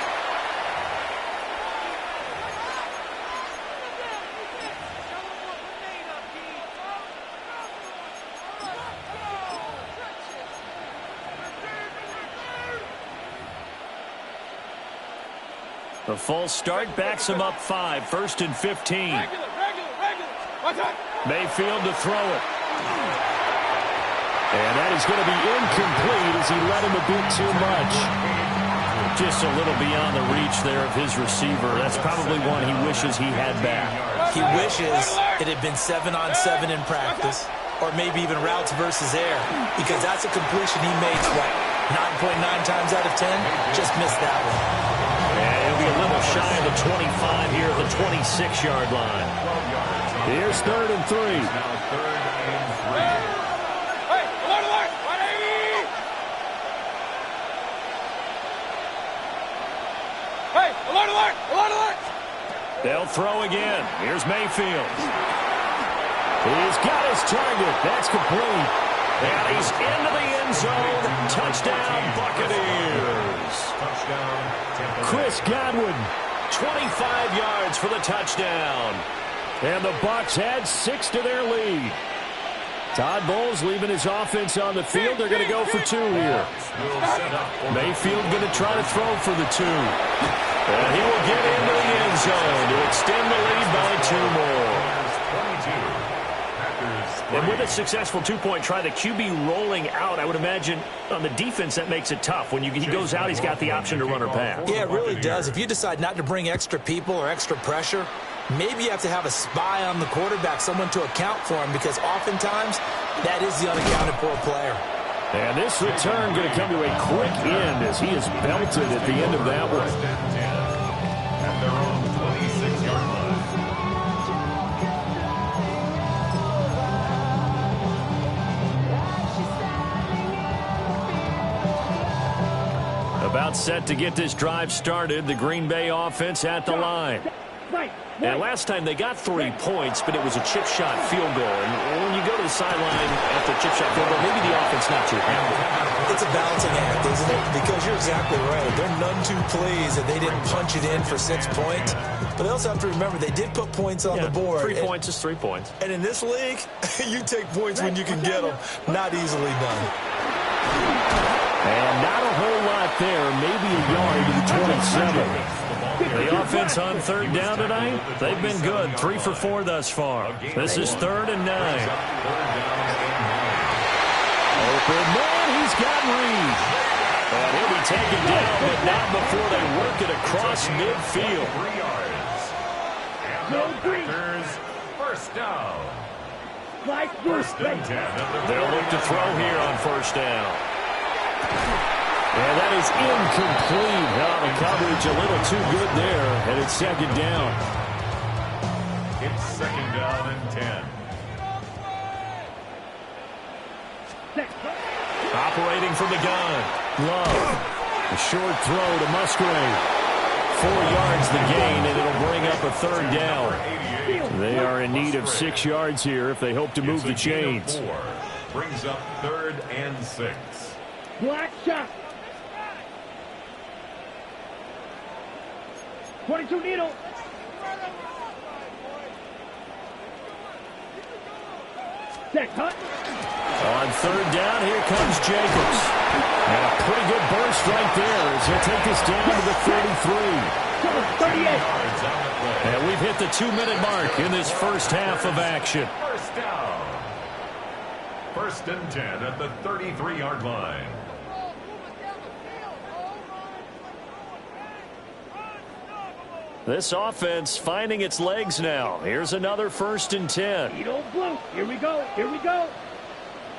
The false start backs him up 5. 1st and 15. Regular. Watch out. Mayfield to throw it. And that is going to be incomplete as he led him a bit too much. Just a little beyond the reach there of his receiver. That's probably one he wishes he had back. He wishes it had been 7-on-7 in practice, or maybe even routes versus air, because that's a completion he makes, 9.9 times out of 10? Just missed that one. And he'll be a little shy of the 25 here at the 26-yard line. Here's 3rd and 3. Now 3rd and 3. Hey, alert. 180. Hey, alert. They'll throw again. Here's Mayfield. He's got his target. That's complete. And he's into the end zone. Touchdown, Buccaneers. Touchdown. Chris Godwin, 25 yards for the touchdown. And the Bucs add 6 to their lead. Todd Bowles leaving his offense on the field. They're going to go for 2 here. Mayfield going to try to throw for the 2. And he will get into the end zone to extend the lead by 2 more. Packers And with a successful two-point try, the QB rolling out, I would imagine on the defense that makes it tough. When he goes out, he's got the option to run or pass. Yeah, it really does. If you decide not to bring extra people or extra pressure, maybe you have to have a spy on the quarterback, someone to account for him, because oftentimes that is the unaccounted for player. And this return going to come to a quick end as he is belted at the end of that one. At their own 26-yard line. About set to get this drive started, the Green Bay offense at the line. And last time they got 3 points, but it was a chip shot field goal. And when you go to the sideline after a chip shot field goal, maybe the offense not too happy. It's a balancing act, isn't it? Because you're exactly right. They're none too pleased that they didn't punch it in for 6 points. But they also have to remember they did put points on the board. 3 points is 3 points. And in this league, you take points when you can get them. Not easily done. And not a whole lot there. Maybe a yard to the 27. The offense on third down tonight, they've been good. 3 for 4 thus far. This is 3rd and 9. Open man, he's got Reed. And he'll be taken down, but not before they work it across midfield. 3 yards. And the Packers, first down. First and 10. They'll look to throw here on first down. And that is incomplete. Now the coverage a little too good there, and it's 2nd down. It's 2nd down and 10. Operating from the gun. Love. A short throw to Musgrave. 4 yards the gain, and it'll bring up a 3rd down. They are in need of 6 yards here if they hope to move the chains. 4 brings up 3rd and 6. Black shot. 22 needle. Check, Hunt. On 3rd down, here comes Jacobs. And a pretty good burst right there as he'll take this down to the 33. 38. And we've hit the 2-minute mark in this first half of action. First down. 1st and 10 at the 33-yard line. This offense finding its legs now. Here's another 1st and 10. You don't blue. Here we go. Here we go.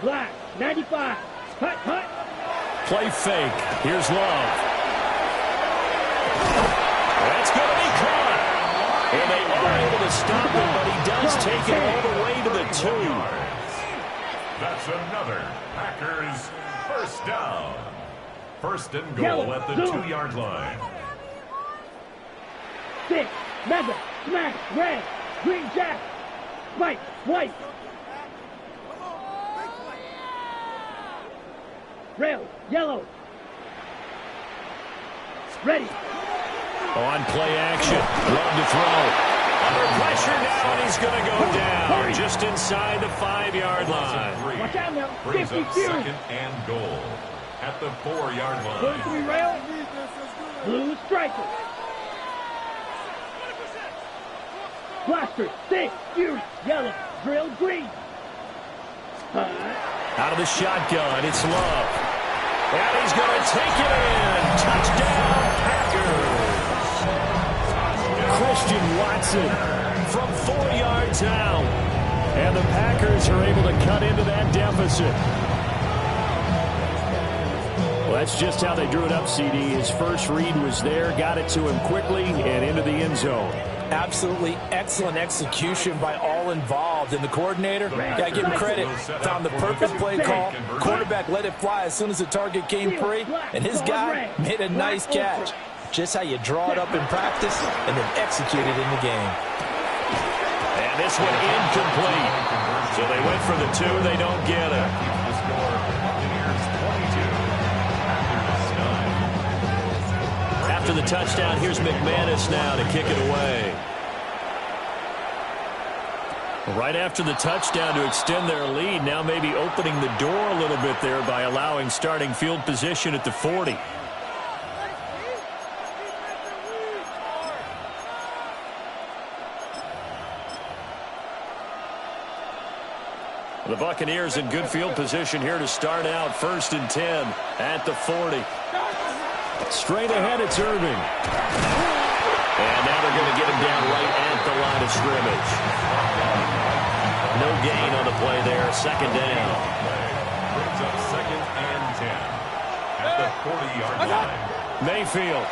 Black, 95. Hut, hut. Play fake. Here's Love. That's going to be caught. And they are able to stop him, but he does take it all the way to the 2. That's another Packers first down. 1st and goal at the 2-yard line. 6, leather, smash, red, green jack, white, white. Rail, yellow. Ready. On play action. Love to throw. Under pressure now, and he's going to go down just inside the 5-yard line. Watch out now. Brings 50 up series. 2nd and goal at the 4-yard line. 33 rail. Blue striker. Blaster, 6, fury, yellow, drill, green. Out of the shotgun, it's Love. And he's going to take it in. Touchdown, Packers. Christian Watson from 4 yards out. And the Packers are able to cut into that deficit. Well, that's just how they drew it up, CD. His first read was there, got it to him quickly, and into the end zone. Absolutely excellent execution by all involved. And the coordinator, got to give him credit, found the perfect play call. Quarterback let it fly as soon as the target came free, and his guy made a nice catch. Just how you draw it up in practice and then execute it in the game. And this one incomplete. So they went for the 2, they don't get it. The score, Buccaneers 22, Packers 9. After the touchdown, here's McManus now to kick it away. Right after the touchdown to extend their lead, now maybe opening the door a little bit there by allowing starting field position at the 40. The Buccaneers in good field position here to start out. 1st and 10 at the 40. Straight ahead, it's Irving. And now they're going to get him down right at the line of scrimmage. No gain on the play there. 2nd down. Brings up 2nd and 10 at the 40-yard line. Mayfield.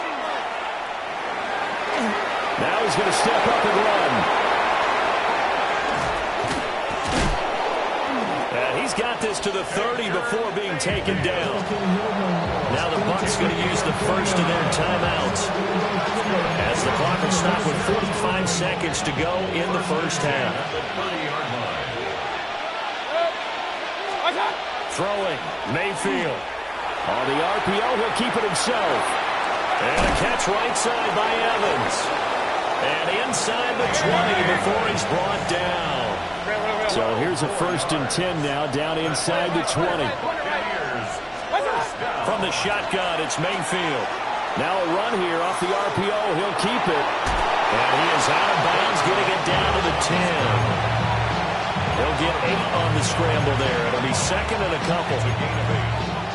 Now he's going to step up and run. And he's got this to the 30 before being taken down. Now the Bucs going to use the first of their timeouts as the clock will stop with 45 seconds to go in the first half. Throwing, Mayfield. On the RPO, he'll keep it himself. And a catch right side by Evans. And inside the 20 before he's brought down. So here's a 1st and 10 now, down inside the 20. From the shotgun, it's Mayfield. Now a run here off the RPO. He'll keep it. And he is out of bounds, getting it down to the 10. He'll get 8 on the scramble there. It'll be 2nd and a couple.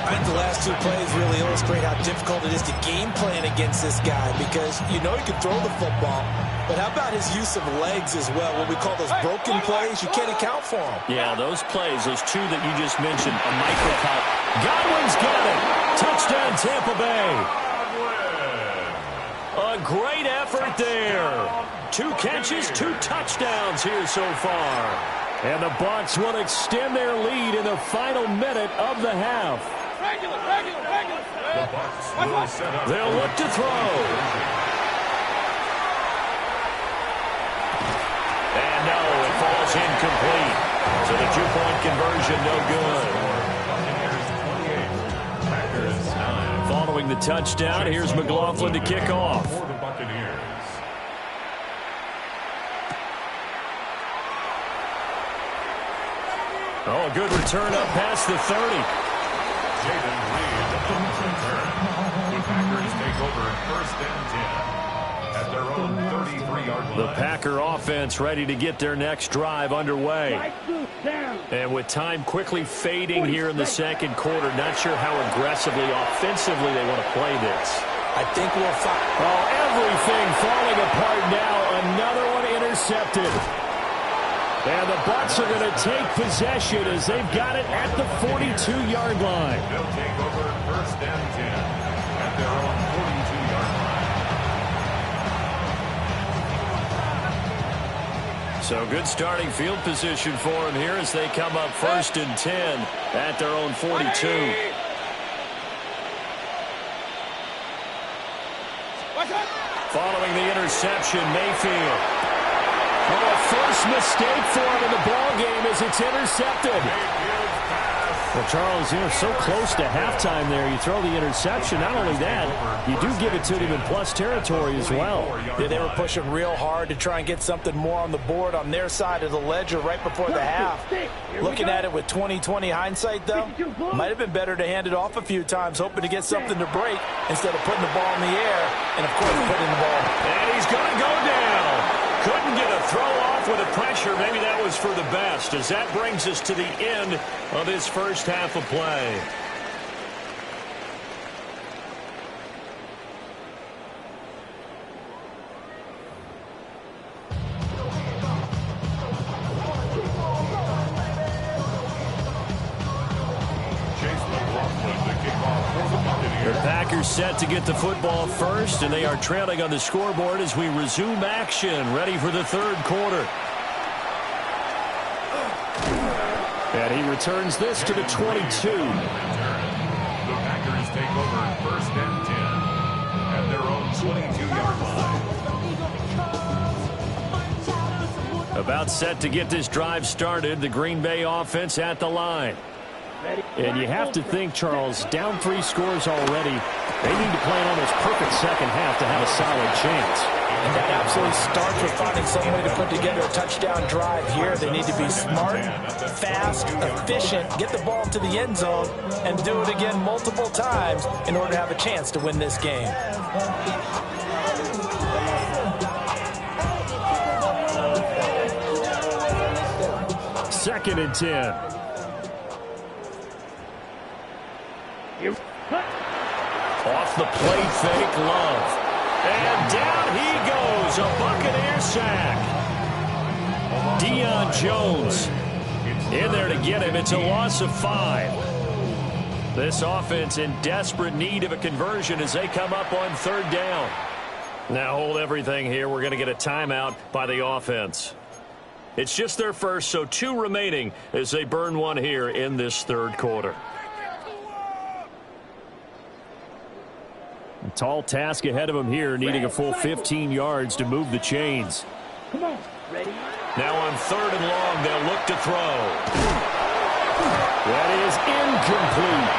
I think the last 2 plays really illustrate how difficult it is to game plan against this guy, because you know he can throw the football, but how about his use of legs as well? What we call those broken plays, you can't account for them. Yeah, those plays, those 2 that you just mentioned, a micro-count. Godwin's got it. Touchdown, Tampa Bay. A great effort there. 2 catches, 2 touchdowns here so far. And the Bucs will extend their lead in the final minute of the half. They'll look to throw. And no, it falls incomplete. So the 2-point conversion, no good. Following the touchdown, here's McLaughlin to kick off. Oh, a good return up past the 30. Jaden Reed on the return. The Packers take over 1st and 10 at their own 33-yard line. The Packer offense ready to get their next drive underway. And with time quickly fading here in the 2nd quarter, not sure how aggressively, offensively they want to play this. I think we'll find. Oh, everything falling apart now. Another one intercepted. And the Bucs are going to take possession as they've got it at the 42-yard line. They'll take over 1st and 10 at their own 42-yard line. So good starting field position for them here as they come up 1st and 10 at their own 42. Following the interception, Mayfield. Oh, first mistake for him in the ball game as it's intercepted. Well, Charles, you know, so close to halftime there. You throw the interception. Not only that, you do give it to them in plus territory as well. Yeah, they were pushing real hard to try and get something more on the board on their side of the ledger right before the half. Looking at it with 20/20 hindsight, though, might have been better to hand it off a few times, hoping to get something to break instead of putting the ball in the air and, of course, putting the ball. And he's going to go down. Couldn't get a throw off with the pressure. Maybe that was for the best, as that brings us to the end of this first half of play. The Packers set to get the football first, and they are trailing on the scoreboard as we resume action, ready for the 3rd quarter. And he returns this to the 22. The Packers take over 1st and 10 at their own 22-yard line. About set to get this drive started, the Green Bay offense at the line. And you have to think, Charles, down 3 scores already. They need to play an almost perfect second half to have a solid chance. And that absolutely starts with finding some way to put together a touchdown drive here. They need to be smart, fast, efficient, get the ball to the end zone, and do it again multiple times in order to have a chance to win this game. 2nd and 10. Off the plate fake, Love. And down he goes, a Buccaneer sack. Deion Jones in there to get him. It's a loss of 5. This offense in desperate need of a conversion as they come up on 3rd down. Now hold everything here. We're going to get a timeout by the offense. It's just their first, so 2 remaining as they burn one here in this 3rd quarter. A tall task ahead of them here, needing a full 15 yards to move the chains. Come on. Ready? Now on 3rd and long, they'll look to throw. That is incomplete.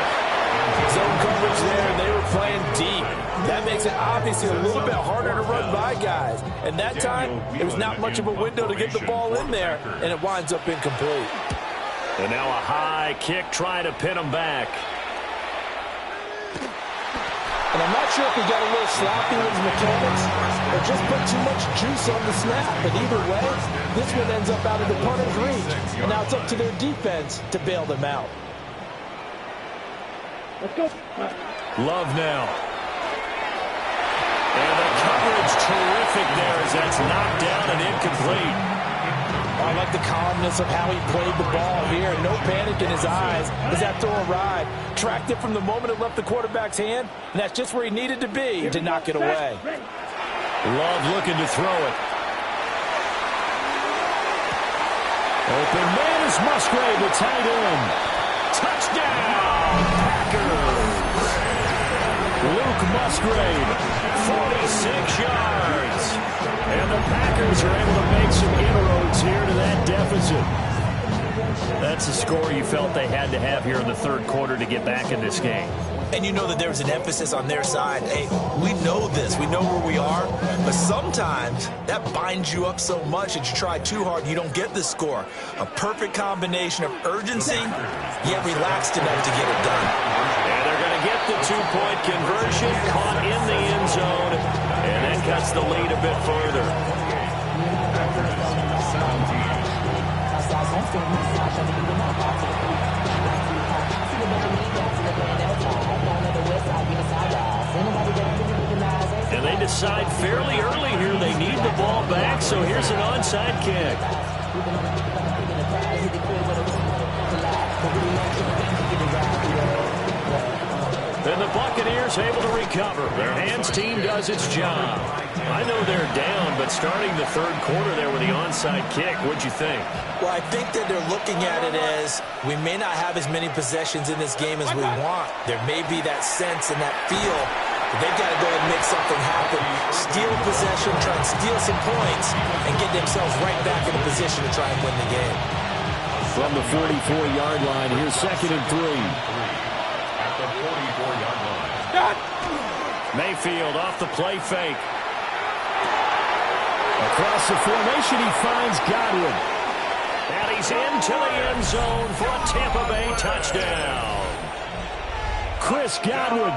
Zone coverage there, and they were playing deep. That makes it obviously a little bit harder to run by guys. And that time, it was not much of a window to get the ball in there, and it winds up incomplete. And now a high kick trying to pin them back. And I'm not sure if he got a little sloppy with his mechanics or just put too much juice on the snap. But either way, this one ends up out of the punter's reach. And now it's up to their defense to bail them out. Let's go. Love now. And the coverage terrific there as that's knocked down and incomplete. I like the calmness of how he played the ball here. No panic in his eyes as that throw arrived. Tracked it from the moment it left the quarterback's hand, and that's just where he needed to be to knock it away. Love looking to throw it. Open man is Musgrave, the tight end. Touchdown, Packers. Luke Musgrave, 46 yards. And the Packers are able to make some inroads here to that deficit. That's the score you felt they had to have here in the 3rd quarter to get back in this game. And you know that there was an emphasis on their side. Hey, we know this. We know where we are. But sometimes that binds you up so much that you try too hard, you don't get the score. A perfect combination of urgency, yet relaxed enough to get it done. And they're going to get the 2-point conversion, caught in the end zone, and then cuts the lead a bit further. And they decide fairly early here they need the ball back, so here's an onside kick. And the Buccaneers able to recover. Their hands team does its job. I know they're down, but starting the 3rd quarter there with the onside kick, what'd you think? Well, I think that they're looking at it as we may not have as many possessions in this game as we want. There may be that sense and that feel, but they've got to go and make something happen. Steal possession, try and steal some points, and get themselves right back in a position to try and win the game. From the 44-yard line, here's 2nd and 3. At the 44-yard line. Mayfield off the play fake. Across the formation, he finds Godwin. And he's into the end zone for a Tampa Bay touchdown. Chris Godwin,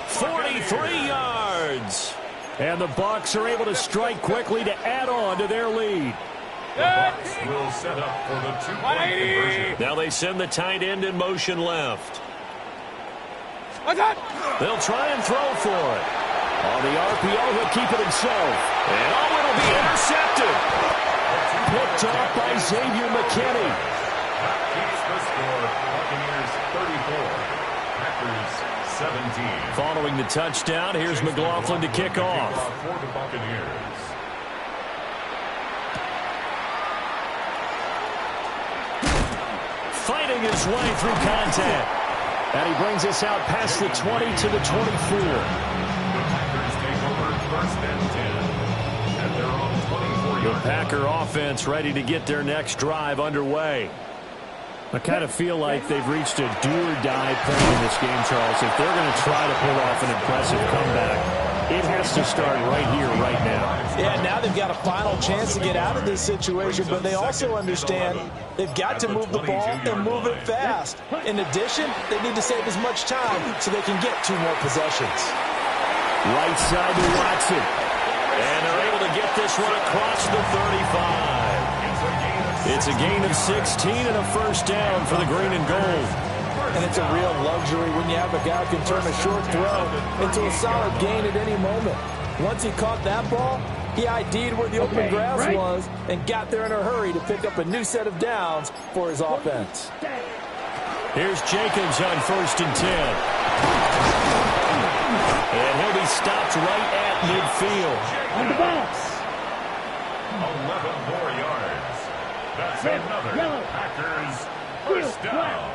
43 yards. And the Bucs are able to strike quickly to add on to their lead. The Bucs will set up for the 2-point conversion. Now they send the tight end in motion left. They'll try and throw for it. On the RPO, he'll keep it himself. And oh, it'll be intercepted. Picked off by Xavier McKinney. Keeps the score. Buccaneers 34. Packers 17. Following the touchdown, here's McLaughlin to kick off. For the Buccaneers. Fighting his way through contact. And he brings us out past the 20 to the 24. Packers take over 1st and 10 at their own 24-yard. The Packer offense ready to get their next drive underway. I kind of feel like they've reached a do-or-die point in this game, Charles. If they're going to try to pull off an impressive comeback, it has to start right here, right now. Yeah, now they've got a final chance to get out of this situation, but they also understand they've got to move the ball and move it fast. In addition, they need to save as much time so they can get 2 more possessions. Right side to Watson. And they're able to get this one across the 35. It's a gain of 16 and a 1st down for the green and gold. And it's a real luxury when you have a guy who can turn a short throw into a solid gain at any moment. Once he caught that ball, he ID'd where the open grass was and got there in a hurry to pick up a new set of downs for his offense. Here's Jacobs on 1st and 10. And he'll be stopped right at midfield. On the box. 11 more yards. That's another Packers first down.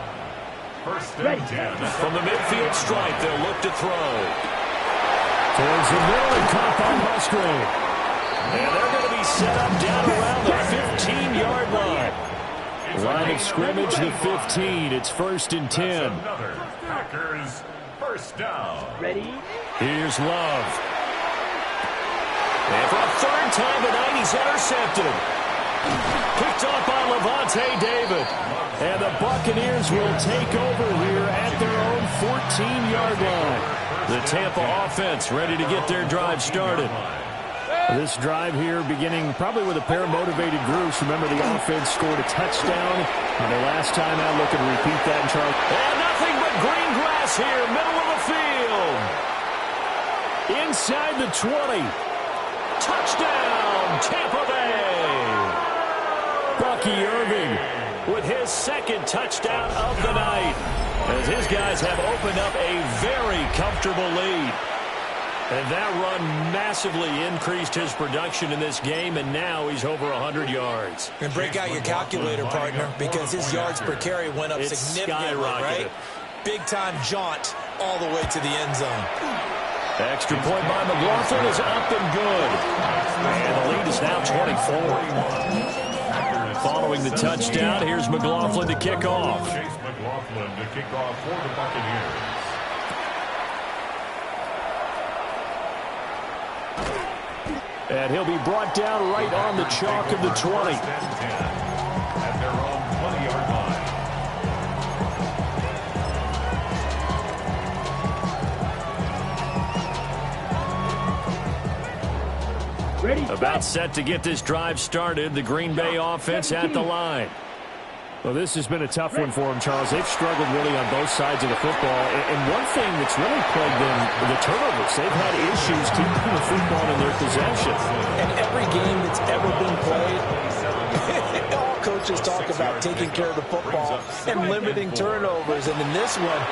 1st and 10. From the midfield stripe, they'll look to throw. Towards the middle and caught by Musgrave. And they're going to be set up down around the 15-yard line. Line of scrimmage, the 15. It's 1st and 10. Another Packers first down. Ready? Here's Love. And for a 3rd time tonight, he's intercepted. Picked off by Levante David. And the Buccaneers will take over here at their own 14-yard line. The Tampa offense ready to get their drive started. This drive here beginning probably with a pair of motivated groups. Remember, the offense scored a touchdown on their last time out. Looking to repeat that in Charles. And nothing but green grass here, middle of the field. Inside the 20. Touchdown, Tampa Bay. Bucky Irving with his 2nd touchdown of the night, as his guys have opened up a very comfortable lead. And that run massively increased his production in this game, and now he's over 100 yards. And break out your calculator, partner, because his yards per carry went up significantly, right? Big-time jaunt all the way to the end zone. Extra point by McLaughlin is up and good. And the lead is now 24. Following the touchdown, here's McLaughlin to kick off. Chase McLaughlin to kick off for the Buccaneers. And he'll be brought down right on the chalk of the 20. At their own 20-yard line. Ready? About set to get this drive started. The Green Bay offense at the line. Well, this has been a tough one for them, Charles. They've struggled really on both sides of the football. And one thing that's really plagued them, the turnovers. They've had issues keeping the football in their possession. And every game that's ever been played, all coaches talk about taking care of the football and limiting turnovers. And in this one,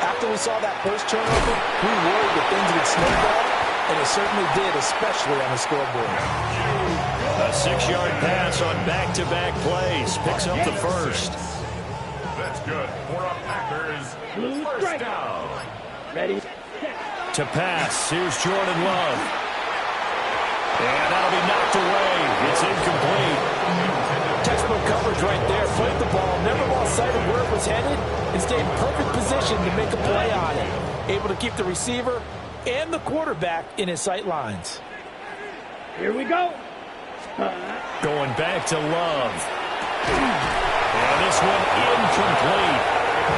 after we saw that first turnover, we worried that things would snowball. And it certainly did, especially on the scoreboard. A 6-yard pass on back-to-back plays. Picks up the first. That's good for a Packers first down. Ready? To pass. Here's Jordan Love. And that'll be knocked away. It's incomplete. Textbook coverage right there. Played the ball, never lost sight of where it was headed, and stayed in perfect position to make a play on it. Able to keep the receiver and the quarterback in his sight lines. Here we go. Going back to Love. And this one incomplete.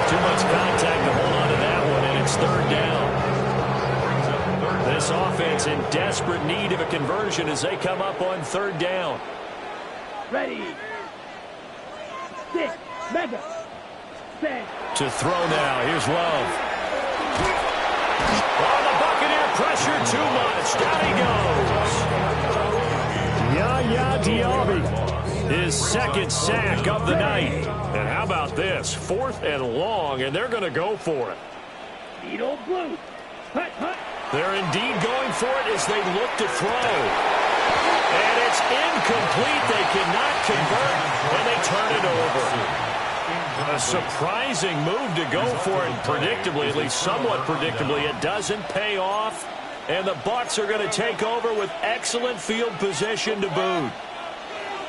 Too much contact to hold on to that one, and it's 3rd down. This offense in desperate need of a conversion as they come up on 3rd down. Ready. Stick. Mega. Set. To throw now. Here's Love. Oh, the Buccaneer pressure too much. Down he goes. Yaya Diaby, his 2nd sack of the night. And how about this? 4th and long, and they're going to go for it. Beetle blue. Hut, hut. They're indeed going for it as they look to throw. And it's incomplete. They cannot convert, and they turn it over. A surprising move to go for it predictably, at least somewhat predictably. It doesn't pay off. And the Bucs are going to take over with excellent field position to boot.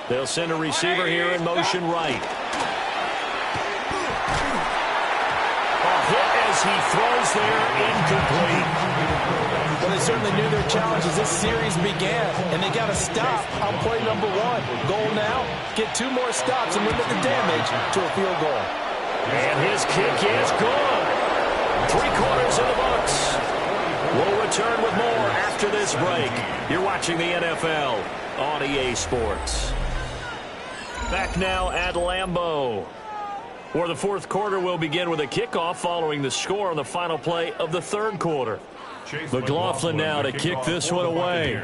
They'll send a receiver here in motion right. A hit as he throws there, incomplete. Well, they certainly knew their challenge as this series began, and they got to stop on play number 1. Goal now, get 2 more stops and limit the damage to a field goal. And his kick is good. 3/4 in the books. We'll return with more after this break. You're watching the NFL on EA Sports. Back now at Lambeau. For the fourth quarter, we'll begin with a kickoff following the score on the final play of the third quarter. McLaughlin now to kick this one away.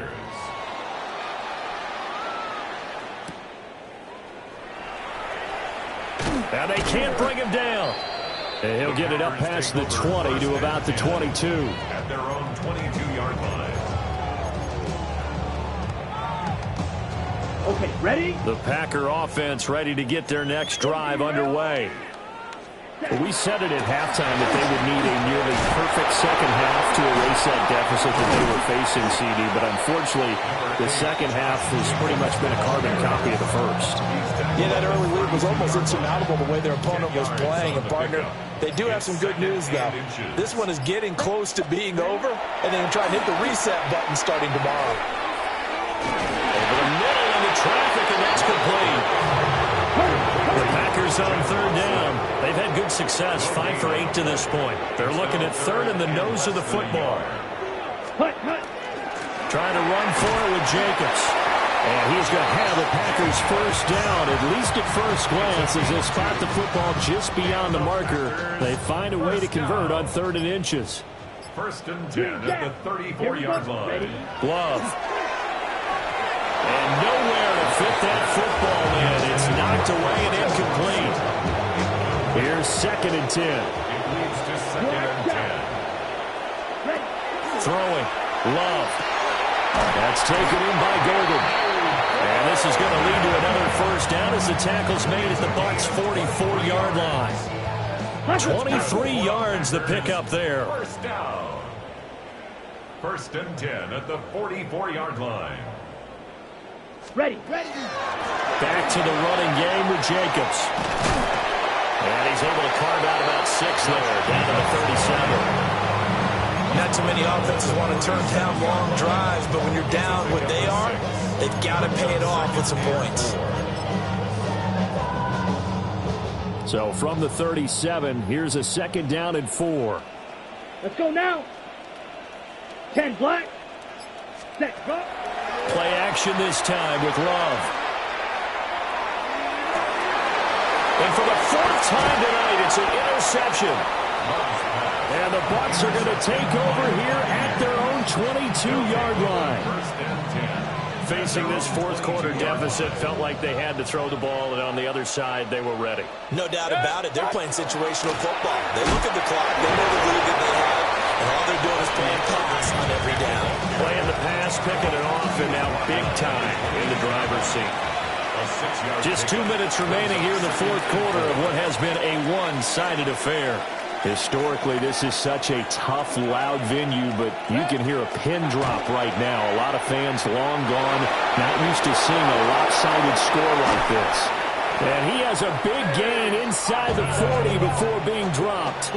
And they can't bring him down. And he'll get it up past the 20 to about the 22. At their own 22-yard line. Okay, ready? The Packer offense ready to get their next drive underway. Well, we said it at halftime that they would need a nearly perfect second half to erase that deficit that they were facing, CD. But unfortunately, the second half has pretty much been a carbon copy of the first. Yeah, that early lead was almost insurmountable the way their opponent was playing. And, partner, they do have some good news, though. This one is getting close to being over, and they can try and hit the reset button starting tomorrow. Over the middle of the traffic, and that's complete. The Packers on third down. They've had good success, 5 for 8 to this point. They're looking at third in the nose of the football. Trying to run for it with Jacobs. And he's going to have the Packers first down, at least at first glance, as they spot the football just beyond the marker. They find a way to convert on 3rd and inches. 1st and 10 at the 34-yard line. Glove. And nowhere to fit that football in. It's knocked away and incomplete. Here's 2nd and 10. It leads to 2nd and 10. Throwing. Love. That's taken in by Golden. And this is going to lead to another first down as the tackle's made at the Bucs' 44-yard line. 23 yards the pickup there. First down. 1st and 10 at the 44-yard line. Ready. Back to the running game with Jacobs. And he's able to carve out about 6 there, down to the 37. Not too many offenses want to turn down long drives, but when you're down what they are, they've got to pay it off with some points. So from the 37, here's a 2nd down and 4. Let's go now. 10 black. Set, go. Play action this time with Love. And for the 4th time tonight, it's an interception. And the Bucs are going to take over here at their own 22-yard line. Facing this fourth quarter deficit, felt like they had to throw the ball, and on the other side, they were ready. No doubt about it. They're playing situational football. They look at the clock. They know the lead that they have, and all they're doing is playing pass on every down. Playing the pass, picking it off, and now big time in the driver's seat. Just 2 minutes remaining here in the fourth quarter of what has been a one-sided affair. Historically, this is such a tough, loud venue, but you can hear a pin drop right now. A lot of fans long gone, not used to seeing a lopsided score like this. And he has a big gain inside the 40 before being dropped.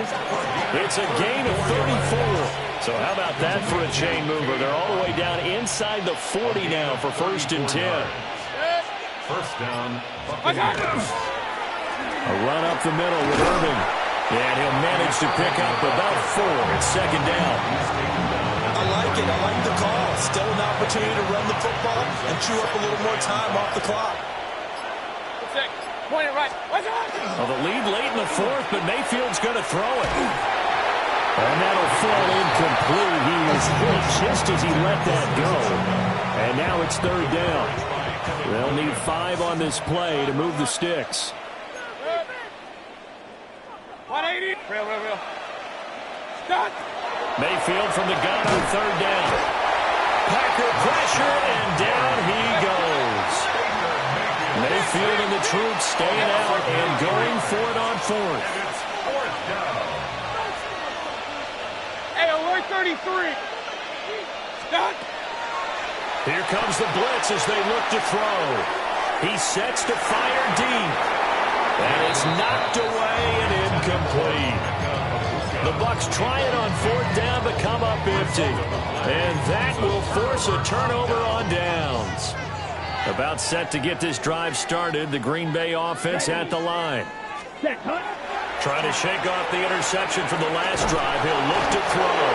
It's a gain of 34. So how about that for a chain mover? They're all the way down inside the 40 now for 1st and 10. First down. A run up the middle with Irving. And he'll manage to pick up about 4 at 2nd down. I like it. I like the call. Still an opportunity to run the football and chew up a little more time off the clock. Point it right. Well, the lead late in the 4th, but Mayfield's going to throw it. And that'll fall incomplete. He was hit just as he let that go. And now it's 3rd down. They'll need 5 on this play to move the sticks. 180. Real. Stop. Mayfield from the gun on 3rd down. Packer pressure, and down he goes. Mayfield and the troops staying out and going for it on 4th. Hey, alert 33. Stop. Here comes the blitz as they look to throw. He sets to fire deep. And it's knocked away and incomplete. The Bucs try it on 4th down, but come up empty. And that will force a turnover on downs. About set to get this drive started, the Green Bay offense at the line. Trying to shake off the interception from the last drive. He'll look to throw.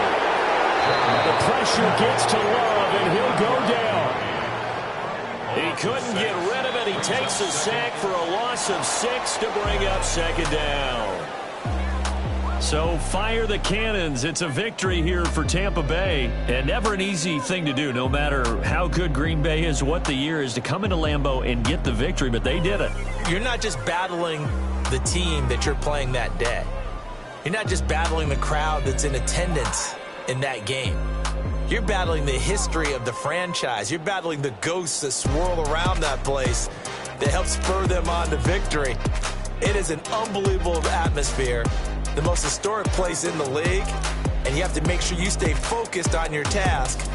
The pressure gets to Love, and he'll go down. He couldn't get rid of it. He takes a sack for a loss of 6 to bring up second down. So fire the cannons. It's a victory here for Tampa Bay. And never an easy thing to do, no matter how good Green Bay is, what the year is, to come into Lambeau and get the victory. But they did it. You're not just battling the team that you're playing that day. You're not just battling the crowd that's in attendance in that game. You're battling the history of the franchise. You're battling the ghosts that swirl around that place that help spur them on to victory. It is an unbelievable atmosphere, the most historic place in the league, and you have to make sure you stay focused on your task